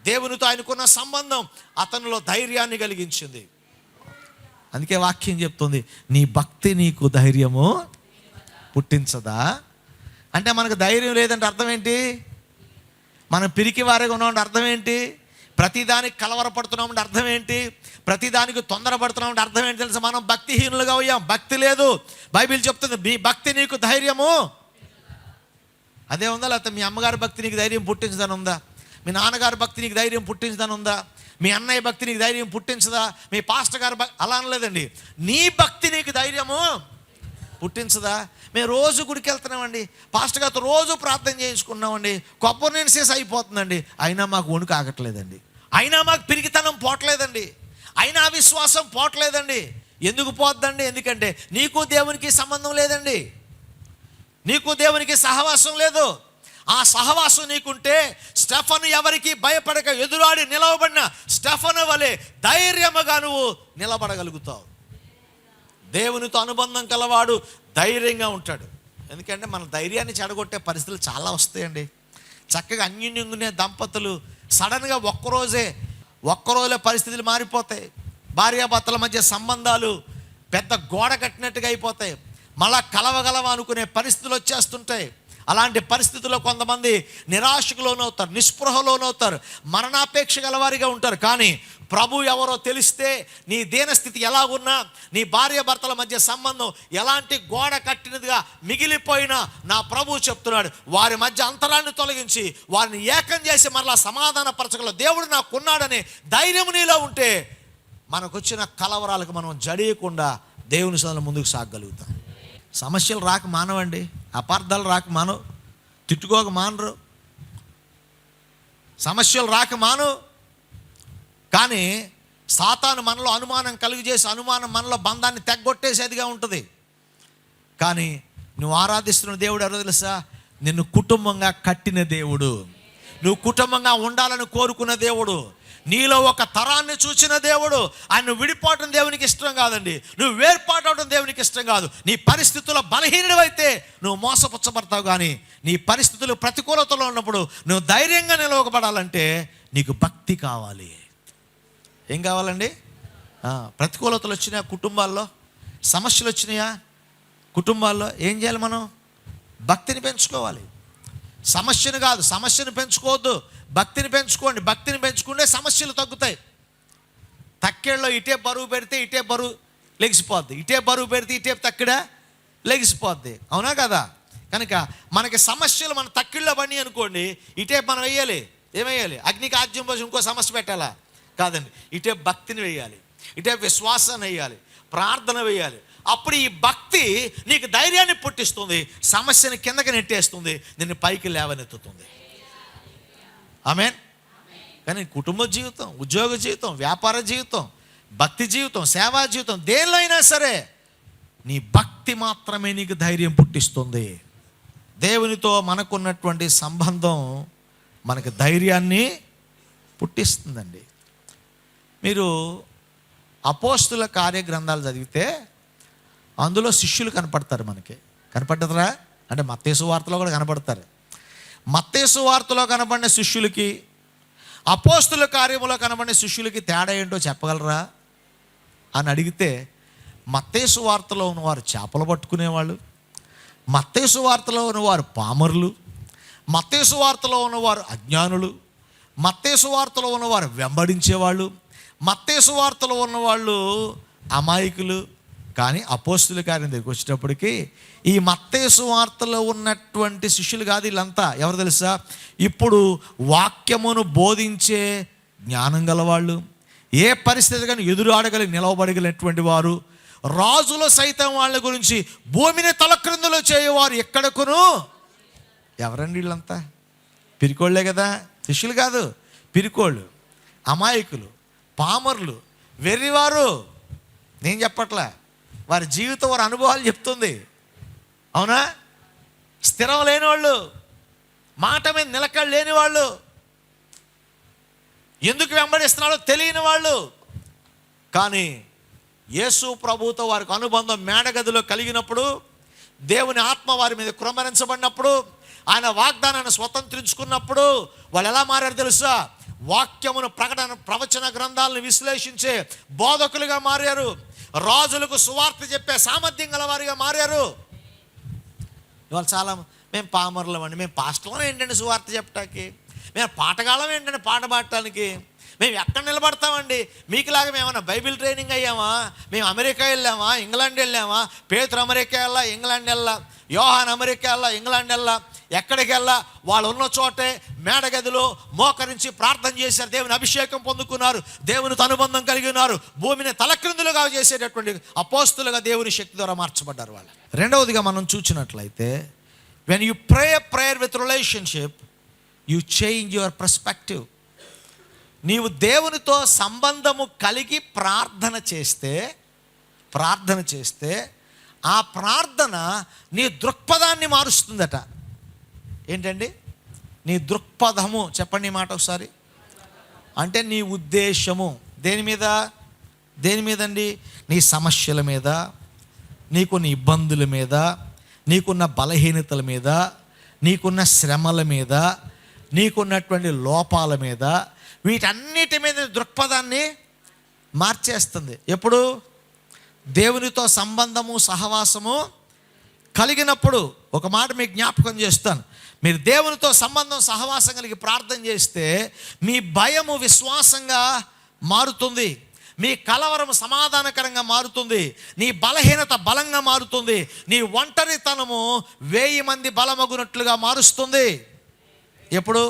దేవునితో ఆయనకున్న సంబంధం అతనిలో ధైర్యాన్ని కలిగించింది. అందుకే వాక్యం చెప్తుంది, నీ భక్తి నీకు ధైర్యము పుట్టించదా? అంటే మనకు ధైర్యం లేదంటే అర్థం ఏంటి? మనం పిరికి వారిగా ఉన్నామంటే అర్థం ఏంటి? ప్రతిదానికి కలవరపడుతున్నామంటే అర్థం ఏంటి? ప్రతిదానికి తొందరపడుతున్నామంటే అర్థం ఏంటి తెలుసా? మనం భక్తిహీనులుగా అయ్యాం. భక్తి లేదు. బైబిల్ చెప్తుంది, మీ భక్తి నీకు ధైర్యము అదే ఉందా? లేకపోతే మీ అమ్మగారి భక్తి నీకు ధైర్యం పుట్టించదని ఉందా? మీ నాన్నగారి భక్తి నీకు ధైర్యం పుట్టించదని ఉందా? మీ అన్నయ్య భక్తి నీకు ధైర్యం పుట్టించదా? మీ పాస్టర్ గారి అలా అనలేదండి. నీ భక్తి నీకు ధైర్యము పుట్టించదా? మేము రోజు గుడికి వెళ్తున్నామండి, పాస్టర్ గారితో రోజు ప్రార్థన చేయించుకున్నామండి, కొబ్బరి నీళ్ళు చేసి అయిపోతుందండి, అయినా మాకు వణుకు ఆగట్లేదండి, అయినా మాకు పిరికితనం పోవట్లేదండి, అయినా విశ్వాసం పోవట్లేదండి. ఎందుకు పోద్దండి? ఎందుకంటే నీకు దేవునికి సంబంధం లేదండి, నీకు దేవునికి సహవాసం లేదు. ఆ సహవాసం నీకుంటే స్టెఫను ఎవరికి భయపడక ఎదురాడి నిలవబడిన స్టెఫను వలె ధైర్యముగా నువ్వు నిలబడగలుగుతావు. దేవునితో అనుబంధం కలవాడు ధైర్యంగా ఉంటాడు. ఎందుకంటే మన ధైర్యాన్ని చెడగొట్టే పరిస్థితులు చాలా వస్తాయండి. చక్కగా అన్యోన్యంగానే దంపతులు సడన్గా ఒక్కరోజులో పరిస్థితులు మారిపోతాయి. భార్యాభర్తల మధ్య సంబంధాలు పెద్ద గోడ కట్టినట్టుగా అయిపోతాయి. మళ్ళా కలవగలవ అనుకునే పరిస్థితులు వచ్చేస్తుంటాయి. అలాంటి పరిస్థితుల్లో కొంతమంది నిరాశకు లోనవుతారు, నిస్పృహ లోనవుతారు, మరణాపేక్ష గలవారిగా ఉంటారు. కానీ ప్రభు ఎవరో తెలిస్తే నీ దీనస్థితి ఎలా ఉన్నా, నీ భార్య భర్తల మధ్య సంబంధం ఎలాంటి గోడ కట్టినదిగా మిగిలిపోయినా నా ప్రభు చెప్తున్నాడు, వారి మధ్య అంతరాన్ని తొలగించి వారిని ఏకం చేసి మరలా సమాధాన పరచగల దేవుడు నాకున్నాడనే ధైర్యం నీలో ఉంటే మనకొచ్చిన కలవరాలకు మనం జడియకుండా దేవుని సన్నిధిలో ముందుకు సాగగలుగుతాం. సమస్యలు రాక మానవండి, అపార్థాలు రాక మానవు, తిట్టుకోక మానరు, సమస్యలు రాక మాను. కానీ సాతాను మనలో అనుమానం కలుగజేసి అనుమానం మనలో బంధాన్ని తెగ్గొట్టేసేదిగా ఉంటుంది. కానీ నువ్వు ఆరాధిస్తున్న దేవుడు ఎవరో తెలుసా? నిన్ను కుటుంబంగా కట్టిన దేవుడు, నువ్వు కుటుంబంగా ఉండాలని కోరుకున్న దేవుడు, నీలో ఒక తరాన్ని చూసిన దేవుడు. ఆయన విడిపోవటం దేవునికి ఇష్టం కాదండి, నువ్వు వేర్పాటవడం దేవునికి ఇష్టం కాదు. నీ పరిస్థితుల్లో బలహీనుడివైతే నువ్వు మోసపుచ్చబడతావు. కానీ నీ పరిస్థితులు ప్రతికూలతలో ఉన్నప్పుడు నువ్వు ధైర్యంగా నిలవబడాలంటే నీకు భక్తి కావాలి. ఏం కావాలండి? ప్రతికూలతలు వచ్చినాయా కుటుంబాల్లో, సమస్యలు వచ్చినాయా కుటుంబాల్లో, ఏం చేయాలి? మనం భక్తిని పెంచుకోవాలి. సమస్యను కాదు, సమస్యను పెంచుకోవద్దు, భక్తిని పెంచుకోండి. భక్తిని పెంచుకుంటే సమస్యలు తగ్గుతాయి. తక్కెళ్ళలో ఇటే బరువు పెడితే ఇటే బరువు లెగిసిపోద్ది, ఇటే బరువు పెడితే ఇటే తక్కిడ లెగిసిపోద్ది, అవునా కదా? కనుక మనకి సమస్యలు మన తక్కిళ్ళలో పడి అనుకోండి, ఇటే మనం వేయాలి. ఏమేయాలి? అగ్నికి ఆజ్యం పోసి ఇంకో సమస్య పెట్టాలా? కాదండి, ఇటే భక్తిని వేయాలి, ఇటే విశ్వాసాన్ని వేయాలి, ప్రార్థన వేయాలి. అప్పుడు ఈ భక్తి నీకు ధైర్యాన్ని పుట్టిస్తుంది, సమస్యని కిందకి నెట్టేస్తుంది, నిన్ను పైకి లేవనెత్తుతుంది. ఆమేన్. కానీ కుటుంబ జీవితం, ఉద్యోగ జీవితం, వ్యాపార జీవితం, భక్తి జీవితం, సేవా జీవితం, దేనిలో అయినా సరే నీ భక్తి మాత్రమే నీకు ధైర్యం పుట్టిస్తుంది. దేవునితో మనకున్నటువంటి సంబంధం మనకు ధైర్యాన్ని పుట్టిస్తుందండి. మీరు అపోస్తుల కార్యగ్రంథాలు చదివితే అందులో శిష్యులు కనపడతారు. మనకి కనపడ్డరా? అంటే మత్తయి సువార్తలో కూడా కనపడతారు. మత్తయి సువార్తలో కనపడిన శిష్యులకి, అపోస్తుల కార్యములో కనబడిన శిష్యులకి తేడా ఏంటో చెప్పగలరా అని అడిగితే, మత్తయి సువార్తలో ఉన్నవారు చేపలు పట్టుకునేవాళ్ళు, మత్తయి సువార్తలో ఉన్నవారు పామరులు, మత్తయి సువార్తలో ఉన్నవారు అజ్ఞానులు, మత్తయి సువార్తలో ఉన్నవారు వెంబడించేవాళ్ళు, మత్తయి సువార్తలో ఉన్నవాళ్ళు అమాయకులు. కానీ అపోస్తుల కార్యం దగ్గరికి వచ్చేటప్పటికి ఈ మత్తయి సువార్తలో ఉన్నటువంటి శిష్యులు కాదు వీళ్ళంతా. ఎవరు తెలుసా? ఇప్పుడు వాక్యమును బోధించే జ్ఞానం గలవాళ్ళు, ఏ పరిస్థితి కానీ ఎదురు ఆడగలిగి నిలవబడగలిగినటువంటి వారు, రాజులు సైతం వాళ్ళ గురించి భూమిని తలక్రిందులు చేయవారు ఎక్కడకును. ఎవరండి వీళ్ళంతా? పిరికోళ్లే కదా, శిష్యులు కాదు, పిరికోళ్ళు, అమాయకులు, పామర్లు, వెర్రివారు. నేను చెప్పట్లే, వారి జీవితం వారి అనుభవాలు చెప్తుంది, అవునా? స్థిరం లేని వాళ్ళు, మాట మీద నిలకడ లేని వాళ్ళు, ఎందుకు వెంబడిస్తున్నాడో తెలియని వాళ్ళు. కానీ యేసు ప్రభువుతో వారికి అనుబంధం మేడగదిలో కలిగినప్పుడు, దేవుని ఆత్మ వారి మీద కుమ్మరించబడినప్పుడు, ఆయన వాగ్దానాన్ని స్వతంత్రించుకున్నప్పుడు వాళ్ళు ఎలా మారారు తెలుసా? వాక్యమును ప్రవచన గ్రంథాలను విశ్లేషించే బోధకులుగా మారారు, రాజులకు సువార్త చెప్పే సామర్థ్యం గలవారిగా మారారు. ఇవాళ చాలా మేము పామరులం అండి, మేము పాస్టర్లం ఏంటండి సువార్త చెప్పడానికి, మేము పాటగాళ్ళం ఏంటండి పాట పాడటానికి, మేము ఎక్కడ నిలబడతామండి, మీకులాగా మేమన్నా బైబిల్ ట్రైనింగ్ అయ్యామా, మేము అమెరికా వెళ్ళామా, ఇంగ్లాండ్ వెళ్ళామా, పేతురు అమెరికా వెళ్ళా, ఇంగ్లాండ్ వెళ్ళా, యోహాన్ అమెరికా వెళ్ళా, ఇంగ్లాండ్ వెళ్ళా, ఎక్కడికి వెళ్ళా వాళ్ళు ఉన్న చోటే మేడగదిలో మోకరించి ప్రార్థన చేశారు, దేవుని అభిషేకం పొందుకున్నారు, దేవునితో అనుబంధం కలిగి ఉన్నారు, భూమిని తలక్రిందులుగా చేసేటటువంటి అపోస్తులుగా దేవుని శక్తి ద్వారా మార్చబడ్డారు వాళ్ళు. రెండవదిగా మనం చూసినట్లయితే, when you pray a prayer with relationship you change your perspective. నీవు దేవునితో సంబంధము కలిగి ప్రార్థన చేస్తే ఆ ప్రార్థన నీ దృక్పథాన్ని మారుస్తుందట. ఏంటండి నీ దృక్పథము? చెప్పండి ఈ మాట ఒకసారి. అంటే నీ ఉద్దేశము దేని మీదండి? నీ సమస్యల మీద, నీకున్న ఇబ్బందుల మీద, నీకున్న బలహీనతల మీద, నీకున్న శ్రమల మీద, నీకున్నటువంటి లోపాల మీద, వీటన్నిటి మీద దృక్పథాన్ని మార్చేస్తుంది. ఎప్పుడు? దేవునితో సంబంధము, సహవాసము కలిగినప్పుడు ఒక మాట మీకు జ్ఞాపకం చేస్తాను. మీరు దేవునితో సంబంధం సహవాసం కలిగి ప్రార్థన చేస్తే మీ భయము విశ్వాసంగా మారుతుంది, మీ కలవరం సమాధానకరంగా మారుతుంది, నీ బలహీనత బలంగా మారుతుంది, నీ ఒంటరితనము 1000 మంది బలమగునట్లుగా మారుస్తుంది. ఎప్పుడు?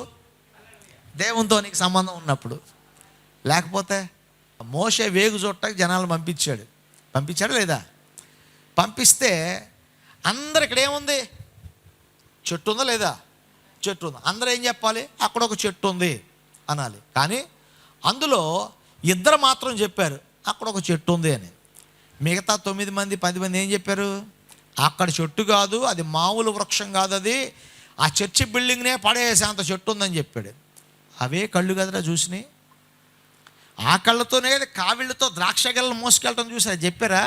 దేవునితో నీకు సంబంధం ఉన్నప్పుడు. లేకపోతే మోషే వేగు చూడటానికి జనాలు పంపించాడా లేదా? పంపిస్తే అందరు ఇక్కడ ఏముంది? చెట్టు ఉందా లేదా? చెట్టు ఉంది. అందరూ ఏం చెప్పాలి? అక్కడ ఒక చెట్టు ఉంది అనాలి. కానీ అందులో 2 మాత్రం చెప్పారు అక్కడ ఒక చెట్టు ఉంది అని. మిగతా 9 మంది 10 మంది ఏం చెప్పారు? అక్కడ చెట్టు కాదు, అది మామూలు వృక్షం కాదు, అది ఆ చర్చి బిల్డింగ్నే పడేసే అంత చెట్టు ఉందని చెప్పాడు. అవే కళ్ళు కదరా చూసినాయి. ఆ కళ్ళతోనే కావిళ్ళతో ద్రాక్ష గెలను మోసుకెళ్ళటం చూసి అది చెప్పారా?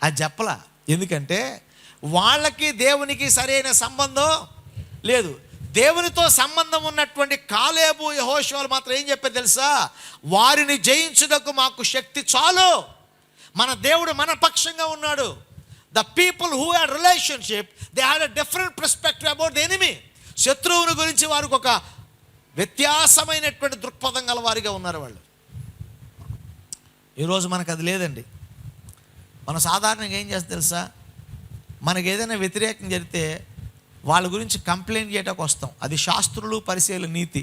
అది చెప్పలా. ఎందుకంటే వాళ్ళకి దేవునికి సరైన సంబంధం లేదు. దేవునితో సంబంధం ఉన్నటువంటి కాలేబు యెహోషువలు మాత్రం ఏం చెప్పారు తెలుసా? వారిని జయించుటకు మాకు శక్తి చాలు, మన దేవుడు మన పక్షంగా ఉన్నాడు. The people who had relationship, they had a different perspective about the enemy. శత్రువుని గురించి వారికి ఒక వ్యత్యాసమైనటువంటి దృక్పథం గల వారిగా ఉన్నారు వాళ్ళు. ఈరోజు మనకు అది లేదండి. మనం సాధారణంగా ఏం చేస్తాం తెలుసా? మనకు ఏదైనా వ్యతిరేకం జరిగితే వాళ్ళ గురించి కంప్లైంట్ చేయడానికి వస్తాం. అది శాస్త్రులు పరిశీలన నీతి.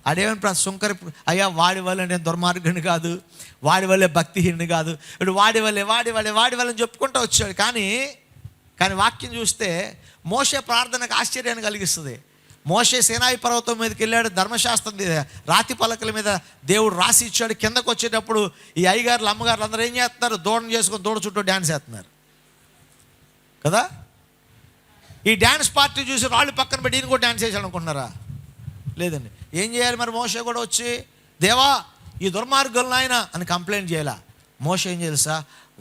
అదేమని సుంకరి, అయ్యా వాడి వల్ల నేను దుర్మార్గుని కాదు, వాడి వల్లే భక్తిహీనుని కాదు, ఇప్పుడు వాడి వల్లే చెప్పుకుంటూ వచ్చాడు. కానీ వాక్యం చూస్తే మోషే ప్రార్థనకు ఆశ్చర్యాన్ని కలిగిస్తుంది. మోషే సీనాయి పర్వతం మీదకి వెళ్ళాడు, ధర్మశాస్త్రం రాతి పలకల మీద దేవుడు రాసి ఇచ్చాడు. కిందకు వచ్చేటప్పుడు ఈ అయ్యగారులు అమ్మగారులు అందరూ ఏం చేస్తున్నారు? దూడను చేసుకొని దూడ చుట్టూ డ్యాన్స్ చేస్తున్నారు కదా. ఈ డ్యాన్స్ పార్టీ చూసి రాళ్ళు పక్కన పెట్టి ఈయన కూడా డ్యాన్స్ చేశాడు అనుకుంటున్నారా? లేదండి. ఏం చేయాలి మరి? మోషే కూడా వచ్చి దేవా ఈ దుర్మార్గులను ఆయన అని కంప్లైంట్ చేయాల. మోషే ఏం తెలుసా?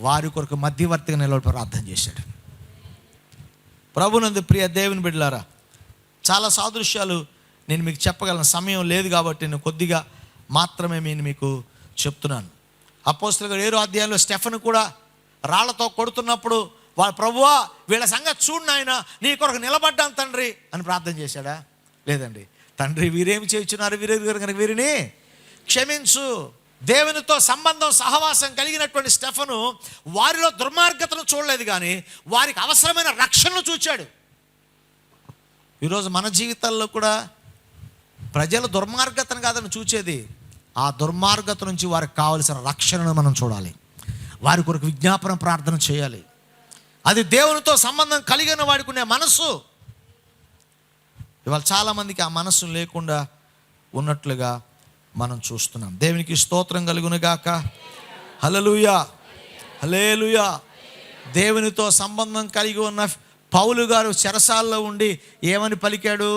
వారి కొరకు మధ్యవర్తిగా నిలబడి ప్రార్థన చేశాడు. ప్రభునందు ప్రియ దేవుని బిడ్డలారా, చాలా సాదృశ్యాలు నేను మీకు చెప్పగలను. సమయం లేదు కాబట్టి నేను కొద్దిగా మాత్రమే నేను మీకు చెప్తున్నాను. అపోస్తలుల 7వ అధ్యాయంలో స్టెఫెను కూడా రాళ్లతో కొడుతున్నప్పుడు వాళ్ళ ప్రభువా వీళ్ళ సంగతి చూడు నాయన, నీ కొరకు నిలబడ్డాను తండ్రి అని ప్రార్థన చేశాడా? లేదండి. తండ్రి వీరేమి చేయుచున్నారు, వీరిని క్షమించు. దేవునితో సంబంధం సహవాసం కలిగినటువంటి స్టెఫెను వారిలో దుర్మార్గతను చూడలేదు, కానీ వారికి అవసరమైన రక్షణను చూచాడు. ఈరోజు మన జీవితాల్లో కూడా ప్రజలు దుర్మార్గతను కాదని చూచేది, ఆ దుర్మార్గత నుంచి వారికి కావలసిన రక్షణను మనం చూడాలి. వారి కొరకు విజ్ఞాపన ప్రార్థన చేయాలి. అది దేవునితో సంబంధం కలిగిన వాడికి ఉండే మనస్సు. ఇవాళ చాలామందికి ఆ మనస్సు లేకుండా ఉన్నట్లుగా మనం చూస్తున్నాం. దేవునికి స్తోత్రం కలుగునుగాక. హల్లెలూయా, హల్లెలూయా. దేవునితో సంబంధం కలిగి ఉన్న పౌలు గారు చెరసాల్లో ఉండి ఏమని పలికాడు?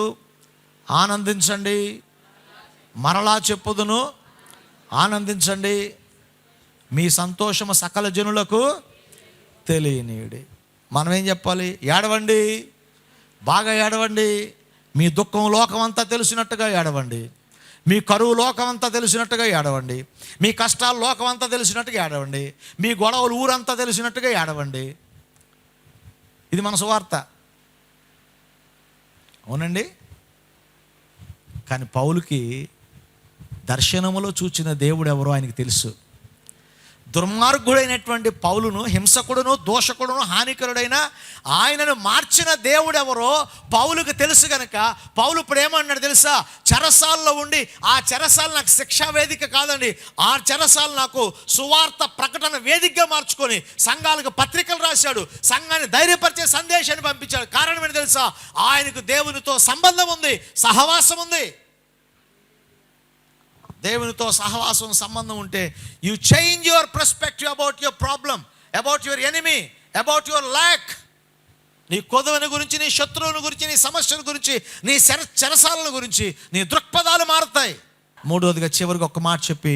ఆనందించండి, మరలా చెప్పుదును, ఆనందించండి, మీ సంతోషము సకల జనులకు తెలియనీయుడి. మనం ఏం చెప్పాలి? ఏడవండి, బాగా ఏడవండి. మీ దుఃఖం లోకమంతా తెలిసినట్టుగా ఏడవండి, మీ కరువు లోకమంతా తెలిసినట్టుగా ఏడవండి, మీ కష్టాలు లోకమంతా తెలిసినట్టుగా ఏడవండి, మీ గొడవలు ఊరంతా తెలిసినట్టుగా ఏడవండి. ఇది మన సువార్త, అవునండి. కానీ పౌలుకి దర్శనములో చూచిన దేవుడు ఎవరో ఆయనకి తెలుసు. దుర్మార్గుడైనటువంటి పౌలును, హింసకుడును, దోషకుడును, హానికరుడైన ఆయనను మార్చిన దేవుడు ఎవరో పౌలుకు తెలుసు కనుక పౌలు ఇప్పుడు ఏమన్నాడు తెలుసా? చెరసాల్లో ఉండి, ఆ చెరసాలు నాకు శిక్షా వేదిక కాదండి, ఆ చెరసాలు నాకు సువార్త ప్రకటన వేదికగా మార్చుకొని సంఘాలకు పత్రికలు రాశాడు, సంఘాన్ని ధైర్యపరిచే సందేశాన్ని పంపించాడు. కారణం ఏంటి తెలుసా? ఆయనకు దేవునితో సంబంధం ఉంది, సహవాసం ఉంది. దేవునితో సహవాసం సంబంధం ఉంటే you change your perspective about your problem, about your enemy, about your lakh. నీ కొదువని గురించి, నీ శత్రువుని గురించి, నీ సమస్యల గురించి, నీ చెరసాల గురించి నీ దృక్పథాలు మారుతాయి. మూడవదిగా చివరికి ఒక మాట చెప్పి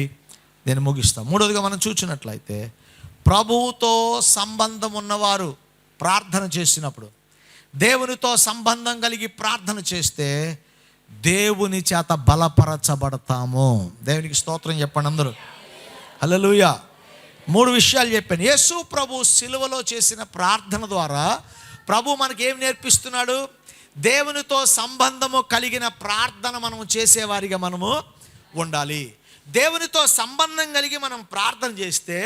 నేను ముగిస్తాను. మూడవదిగా మనం చూసినట్లయితే ప్రభువుతో సంబంధం ఉన్నవారు ప్రార్థన చేసినప్పుడు, దేవునితో సంబంధం కలిగి ప్రార్థన చేస్తే దేవుని చేత బలపరచబడతాము. దేవునికి స్తోత్రం చెప్పండి అందరూ. హల్లెలూయా. 3 విషయాలు చెప్పాను. యేసు ప్రభు సిలువలో చేసిన ప్రార్థన ద్వారా ప్రభు మనకి ఏం నేర్పిస్తున్నాడు? దేవునితో సంబంధము కలిగిన ప్రార్థన మనము చేసేవారిగా మనము ఉండాలి. దేవునితో సంబంధం కలిగి మనం ప్రార్థన చేస్తే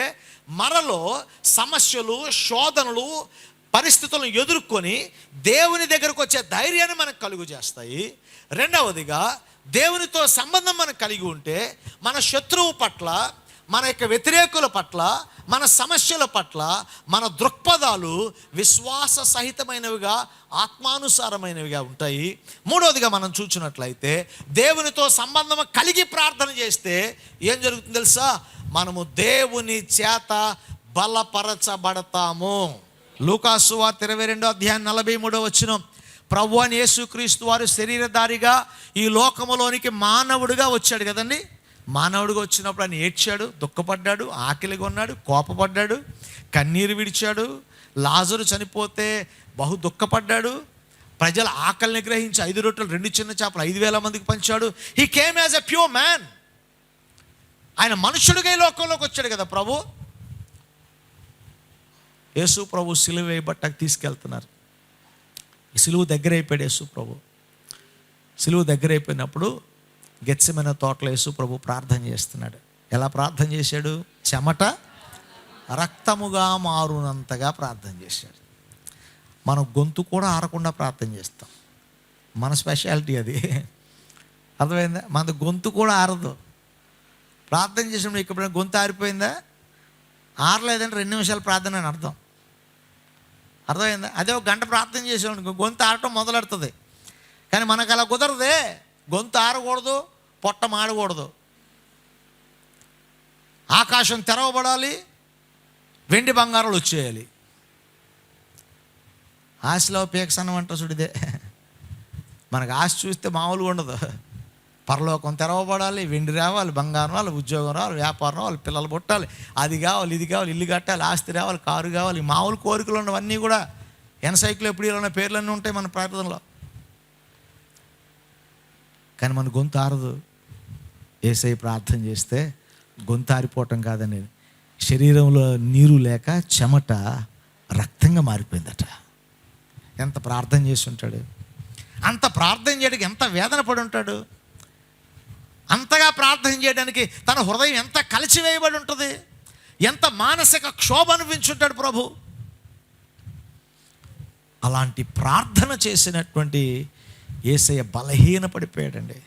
మనలో సమస్యలు, శోధనలు, పరిస్థితులను ఎదుర్కొని దేవుని దగ్గరకు వచ్చే ధైర్యాన్ని మనకు కలుగు చేస్తాయి. రెండవదిగా, దేవునితో సంబంధం మనం కలిగి ఉంటే మన శత్రువు పట్ల, మన యొక్క వ్యతిరేకుల పట్ల, మన సమస్యల పట్ల మన దృక్పథాలు విశ్వాస సహితమైనవిగా, ఆత్మానుసారమైనవిగా ఉంటాయి. మూడవదిగా మనం చూసినట్లయితే దేవునితో సంబంధం కలిగి ప్రార్థన చేస్తే ఏం జరుగుతుంది తెలుసా? మనము దేవుని చేత బలపరచబడతాము. లూకాసు సువార్త 22:43 ప్రభువు అయిన యేసుక్రీస్తు వారు శరీరధారిగా ఈ లోకములోనికి మానవుడిగా వచ్చాడు కదండి. మానవుడిగా వచ్చినప్పుడు ఆయన ఏడ్చాడు, దుఃఖపడ్డాడు, ఆకలిగా ఉన్నాడు, కోపపడ్డాడు, కన్నీరు విడిచాడు. లాజరు చనిపోతే బహు దుఃఖపడ్డాడు. ప్రజల ఆకలిని గ్రహించి 5 రొట్టెలు 2 చిన్న చేపలు 5,000 మందికి పంచాడు. He came as a pure man. ఆయన మనుషుడిగా ఈ లోకంలోకి వచ్చాడు కదా ప్రభు. యేసు ప్రభు సిలువ వేయబట్టకు తీసుకెళ్తున్నారు. సిలువ దగ్గర అయిపోయాడు యేసు ప్రభు. సిలువ దగ్గర అయిపోయినప్పుడు గెత్సెమనే తోటలో యేసు ప్రభు ప్రార్థన చేస్తున్నాడు. ఎలా ప్రార్థన చేశాడు? చెమట రక్తముగా మారునంతగా ప్రార్థన చేశాడు. మనం గొంతు కూడా ఆరకుండా ప్రార్థన చేస్తాం. మన స్పెషాలిటీ అది. అర్థమైందా? మన గొంతు కూడా ఆరదు. ప్రార్థన చేసినప్పుడు ఇక్కడ గొంతు ఆరిపోయిందా? ఆరలేదంటే 2 నిమిషాలు ప్రార్థన అని అర్థం. అర్థమైందా? అదే 1 గంట ప్రార్థన చేసామనుకో గొంతు ఆరటం మొదలెడుతుంది. కానీ మనకు అలా కుదరదే. గొంతు ఆరకూడదు, పొట్ట మాడకూడదు. ఆకాశం తెరవబడాలి, వెండి బంగారాలు వచ్చేయాలి. ఆశలో పీకసనం అంట చూడిదే. మనకు ఆశ చూస్తే మామూలుగా ఉండదు. పరలోకం తెరవబడాలి, వెండి రావాలి, బంగారం రావాలి, ఉద్యోగం రావాలి, వ్యాపారం రావాలి, పిల్లలు పుట్టాలి, అది కావాలి, ఇది కావాలి, ఇల్లు కట్టాలి, ఆస్తి రావాలి, కారు కావాలి. మామూలు కోరికలు ఉన్నవన్నీ కూడా ఎన్సైక్లోపీడియాలో ఉన్న పేర్లన్నీ ఉంటాయి మన ప్రార్థనలో. కానీ మన గొంతు ఆరదు. యేసయ్య ప్రార్థన చేస్తే గొంతు ఆరిపోవటం కాదనేది, శరీరంలో నీరు లేక చెమట రక్తంగా మారిపోయిందట. ఎంత ప్రార్థన చేసి ఉంటాడు! అంత ప్రార్థన చేయడానికి ఎంత వేదన పడి ఉంటాడు! అంతగా ప్రార్థన చేయడానికి తన హృదయం ఎంత కలిసివేయబడి ఉంటుంది! ఎంత మానసిక క్షోభ అనిపించుంటాడు ప్రభు. అలాంటి ప్రార్థన చేసినటువంటి యేసయ్య బలహీనపడిపోయాడండి.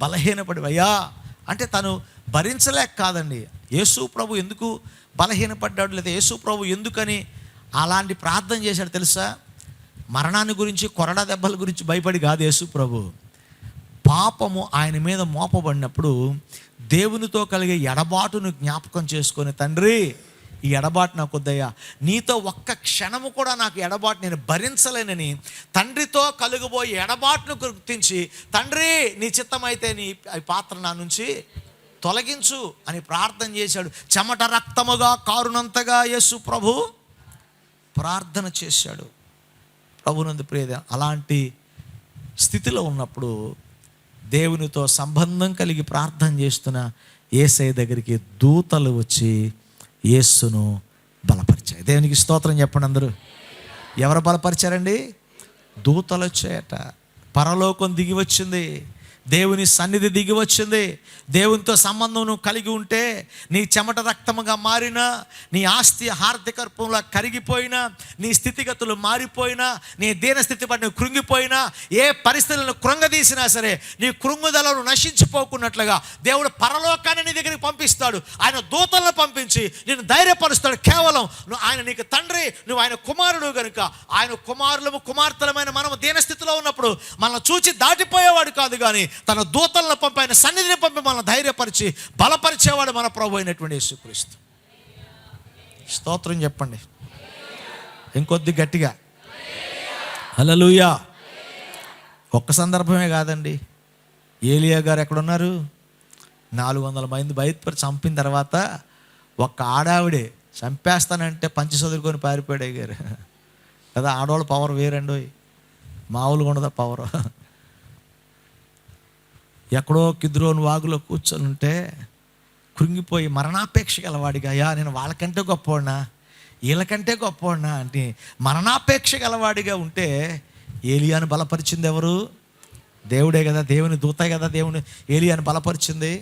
బలహీనపడి అంటే తను భరించలేక కాదండి. యేసు ప్రభు ఎందుకు బలహీనపడ్డాడు, లేదా యేసు ప్రభు ఎందుకని అలాంటి ప్రార్థన చేశాడు తెలుసా? మరణాన్ని గురించి, కొరడా దెబ్బల గురించి భయపడి కాదు యేసు ప్రభు. పాపము ఆయన మీద మోపబడినప్పుడు దేవునితో కలిగే ఎడబాటును జ్ఞాపకం చేసుకొని, తండ్రి ఈ ఎడబాటు నాకు వద్దయ్యా, నీతో ఒక్క క్షణము కూడా నాకు ఎడబాటు నేను భరించలేనని తండ్రితో కలుగబోయే ఎడబాటును గుర్తించి, తండ్రి నీ చిత్తమైతే నీ పాత్ర నా నుంచి తొలగించు అని ప్రార్థన చేశాడు. చెమట రక్తముగా కారునంతగా యేసు ప్రభు ప్రార్థన చేశాడు. ప్రభునందు ప్రియ, అలాంటి స్థితిలో ఉన్నప్పుడు దేవునితో సంబంధం కలిగి ప్రార్థన చేస్తున్న యేసయ్య దగ్గరికి దూతలు వచ్చి యేసును బలపరిచాయి. దేవునికి స్తోత్రం చెప్పండి అందరూ. ఎవరు బలపరిచారండి? దూతలు వచ్చాయట. పరలోకం దిగి వచ్చింది, దేవుని సన్నిధి దిగి వచ్చింది. దేవునితో సంబంధం నువ్వు కలిగి ఉంటే నీ చెమట రక్తముగా మారినా, నీ ఆస్తి హార్దికర్పంలా కరిగిపోయినా, నీ స్థితిగతులు మారిపోయినా, నీ దీనస్థితి పట్టి నువ్వు కృంగిపోయినా, ఏ పరిస్థితులను కృంగదీసినా సరే నీ కృంగుదలను నశించిపోకున్నట్లుగా దేవుడు పరలోకాన్ని నీ దగ్గరికి పంపిస్తాడు. ఆయన దూతలను పంపించి నిన్ను ధైర్యపరుస్తాడు. కేవలం ఆయన నీకు తండ్రి, నువ్వు ఆయన కుమారుడు కనుక. ఆయన కుమారులము కుమార్తెలమైన మనము దీనస్థితిలో ఉన్నప్పుడు మనల్ని చూచి దాటిపోయేవాడు కాదు, కానీ తన దూతలను పంపి, ఆయన సన్నిధిని పంపి మనల్ని ధైర్యపరిచి బలపరిచేవాడు మన ప్రభు అయినటువంటి యేసుక్రీస్తు. స్తోత్రం చెప్పండి ఇంకొద్ది గట్టిగా. హల్లెలూయా. ఒక్క సందర్భమే కాదండి. ఏలియా గారు ఎక్కడున్నారు? 400 మంది బయటపడి చంపిన తర్వాత ఒక్క ఆడావిడే చంపేస్తానంటే పంచి చదువుకొని పారిపోయాడు గారు కదా. ఆడవాళ్ళ పవర్ వేరండి, మామూలుగా ఉండదు పవర్. ఎక్కడో కిద్రోను వాగులో కూర్చొని ఉంటే కృంగిపోయి మరణాపేక్ష గలవాడిగా, అయ్యా నేను వాళ్ళకంటే గొప్పవాడినా, వీళ్ళకంటే గొప్పవాడినా అంటే మరణాపేక్ష గలవాడిగా ఉంటే ఏలియాను బలపరిచింది ఎవరు? దేవుడే కదా, దేవుని దూత కదా దేవుని ఏలియాను బలపరిచింది.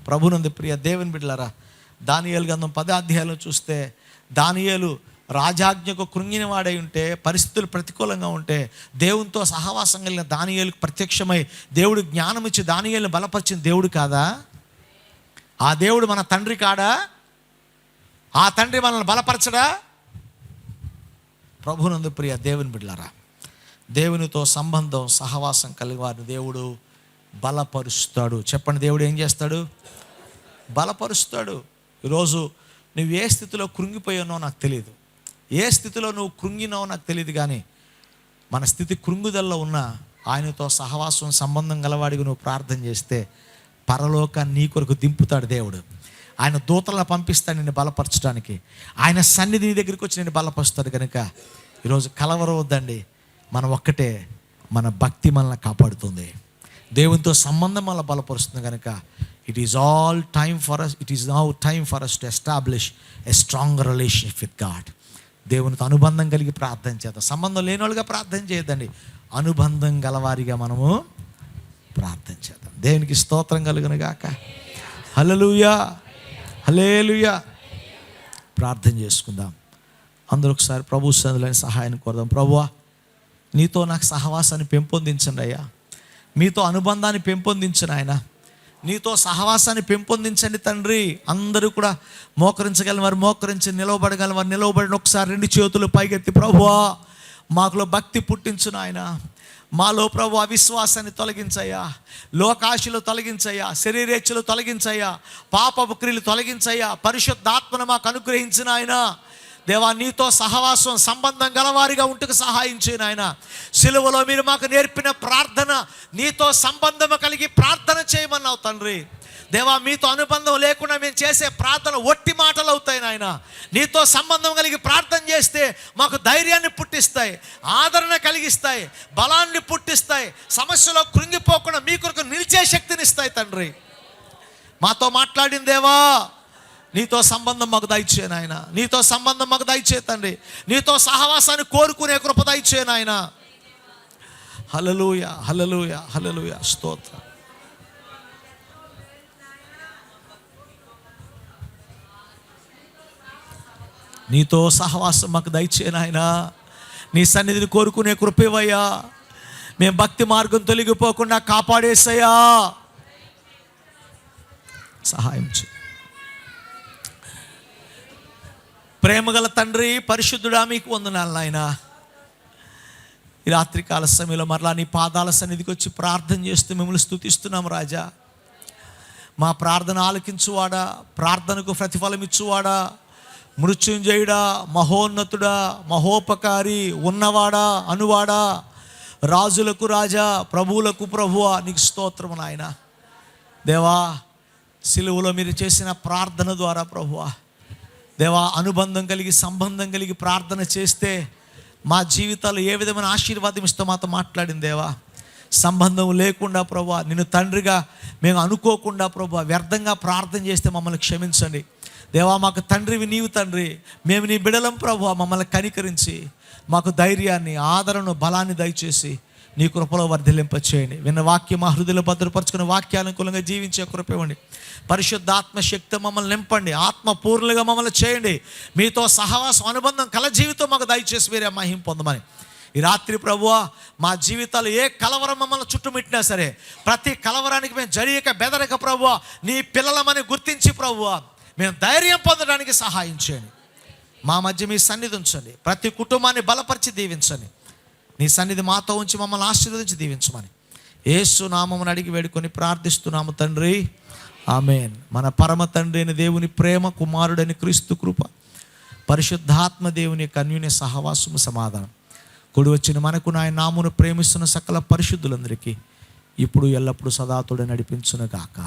ప్రభునందు ప్రియ దేవుని బిడ్డలారా, దానియేలు గ్రంథం 10వ అధ్యాయంలో చూస్తే దానియేలు రాజాజ్ఞకు కృంగిన వాడై ఉంటే, పరిస్థితులు ప్రతికూలంగా ఉంటే దేవునితో సహవాసం కలిగిన దానియేలుకు ప్రత్యక్షమై దేవుడు జ్ఞానం ఇచ్చి దానియేలుని బలపరిచిన దేవుడు కాదా? ఆ దేవుడు మన తండ్రి కాడా? ఆ తండ్రి మనల్ని బలపరచడా? ప్రభునందు ప్రియ దేవుని బిడ్డలారా, దేవునితో సంబంధం సహవాసం కలిగి వారిని దేవుడు బలపరుస్తాడు. చెప్పండి, దేవుడు ఏం చేస్తాడు? బలపరుస్తాడు. ఈరోజు నువ్వు ఏ స్థితిలో కృంగిపోయానో నాకు తెలియదు, ఏ స్థితిలో నువ్వు కృంగినావో నాకు తెలియదు, కానీ మన స్థితి కృంగుదల్లో ఉన్న ఆయనతో సహవాసం సంబంధం గలవాడిగా నువ్వు ప్రార్థన చేస్తే పరలోకాన్ని నీ కొరకు దింపుతాడు దేవుడు. ఆయన దూతలను పంపిస్తాడు నిన్ను బలపరచడానికి. ఆయన సన్నిధి నీ దగ్గరికి వచ్చి నేను బలపరుస్తాడు. కనుక ఈరోజు కలవరం వద్దండి, మనం ఒక్కటే, మన భక్తి మనల్ని కాపాడుతుంది, దేవునితో సంబంధం మనల్ని బలపరుస్తుంది. కనుక it is all time for us, it is now time for us to establish a strong relationship with God. దేవునితో అనుబంధం కలిగి ప్రార్థన చేద్దాం. సంబంధం లేని వాళ్ళుగా ప్రార్థన చేయొద్దండి, అనుబంధం గలవారిగా మనము ప్రార్థన చేద్దాం. దేవునికి స్తోత్రం కలుగును గాక. హల్లెలూయా, హల్లెలూయా. ప్రార్థన చేసుకుందాం. అందరూ ఒకసారి ప్రభు సన్నిధిలో సహాయాన్ని కోరదాం. ప్రభువా, నీతో నాకు సహవాసాన్ని పెంపొందించండి అయ్యా, మీతో అనుబంధాన్ని పెంపొందించండి ఆయన, నీతో సహవాసాన్ని పెంపొందించండి తండ్రి. అందరూ కూడా మోకరించగల వారు మోకరించి, నిలవబడగల వారు నిలవబడిన ఒకసారి 2 చేతులు పైకెత్తి, ప్రభువా మాకులో భక్తి పుట్టించును ఆయన, మాలో ప్రభు అవిశ్వాసాన్ని తొలగించయ్యా, లోకాశలు తొలగించయ్యా, శరీరేచ్ఛలు తొలగించయ్యా, పాపపు క్రియలు తొలగించయ్యా, పరిశుద్ధాత్మను మాకు అనుగ్రహించిన ఆయన. దేవా, నీతో సహవాసం సంబంధం గలవారిగా ఉంటుకు సహాయం చేయను ఆయన. సిలువలో మీరు మాకు నేర్పిన ప్రార్థన, నీతో సంబంధం కలిగి ప్రార్థన చేయమన్నావు తండ్రి. దేవా, మీతో అనుబంధం లేకుండా మేము చేసే ప్రార్థన ఒట్టి మాటలు అవుతాయి నాయన. నీతో సంబంధం కలిగి ప్రార్థన చేస్తే మాకు ధైర్యాన్ని పుట్టిస్తాయి, ఆదరణ కలిగిస్తాయి, బలాన్ని పుట్టిస్తాయి, సమస్యలో కృంగిపోకుండా మీ కొరకు నిలిచే శక్తిని ఇస్తాయి తండ్రి. మాతో మాట్లాడిన దేవా, నీతో సంబంధం మాకు దయచేయను ఆయన, నీతో సంబంధం మాకు దయచే తండ్రి, నీతో సహవాసాన్ని కోరుకునే కృప దయచేయను ఆయన. హల్లెలూయా, హల్లెలూయా, హల్లెలూయా. స్తోత్రం. నీతో సహవాసం మాకు దయచేయను ఆయన, నీ సన్నిధిని కోరుకునే కృపేవయ్యా, మేము భక్తి మార్గం తొలగిపోకుండా కాపాడేసయ్యా, సహాయం చేయి. ప్రేమగల తండ్రి, పరిశుద్ధుడా, మీకు వందనాలు నాయన. ఈ రాత్రికాల సమయంలో మరలా నీ పాదాల సన్నిధికి వచ్చి ప్రార్థన చేస్తూ మిమ్మల్ని స్తుతిస్తున్నాము రాజా. మా ప్రార్థన ఆలకించువాడా, ప్రార్థనకు ప్రతిఫలం ఇచ్చువాడా, మృత్యుంజయుడా, మహోన్నతుడా, మహోపకారి, ఉన్నవాడా, అనువాడా, రాజులకు రాజా, ప్రభువులకు ప్రభువా, నీకు స్తోత్రము నాయన. దేవా, సిలువలో మీరు చేసిన ప్రార్థన ద్వారా ప్రభువా, దేవా, అనుబంధం కలిగి సంబంధం కలిగి ప్రార్థన చేస్తే మా జీవితాలు ఏ విధమైన ఆశీర్వాదం ఇస్తూ మాతో మాట్లాడింది దేవా. సంబంధం లేకుండా ప్రభువా, నిన్ను తండ్రిగా మేము అనుకోకుండా ప్రభువా వ్యర్థంగా ప్రార్థన చేస్తే మమ్మల్ని క్షమించండి దేవా. మాకు తండ్రివి నీవు తండ్రి, మేము నీ బిడలం ప్రభువా. మమ్మల్ని కనికరించి మాకు ధైర్యాన్ని, ఆదరణను, బలాన్ని దయచేసి నీ కృపలో వర్ధిల్లింపచేయండి. విన్న వాక్యం మా హృదయంలో భద్రపరుచుకున్న వాక్యానుకూలంగా జీవించే కృప ఇవ్వండి. పరిశుద్ధాత్మ శక్తి మమ్మల్ని నింపండి, ఆత్మపూర్ణులుగా మమ్మల్ని చేయండి. మీతో సహవాసం, అనుబంధం కల జీవితం మాకు దయచేసి మీరే మహిమ పొందమని ఈ రాత్రి ప్రభువా, మా జీవితాలు ఏ కలవరం మమ్మల్ని చుట్టుముట్టినా సరే, ప్రతి కలవరానికి మేము జడియక బెదరక ప్రభువా, నీ పిల్లలమని గుర్తించి ప్రభువా మేము ధైర్యం పొందడానికి సహాయం చేయండి. మా మధ్య మీ సన్నిధి ఉంచండి, ప్రతి కుటుంబాన్ని బలపరిచి దీవించండి. నీ సన్నిధి మాతో ఉంచి మమ్మల్ని ఆశీర్వదించి దీవించమని యేసు నామమున అడిగి వేడుకొని ప్రార్థిస్తున్నాము తండ్రి, ఆమేన్. మన పరమ తండ్రి అయిన దేవుని ప్రేమ, కుమారుడైన క్రీస్తు కృప, పరిశుద్ధాత్మ దేవుని యొక్క అన్యోన్య సహవాసము, సమాధానం కూడి వచ్చిన మనకు ఆయన నామమును ప్రేమిస్తున్న సకల పరిశుద్ధులందరికీ ఇప్పుడు ఎల్లప్పుడూ సదాతోడే నడిపించును గాక.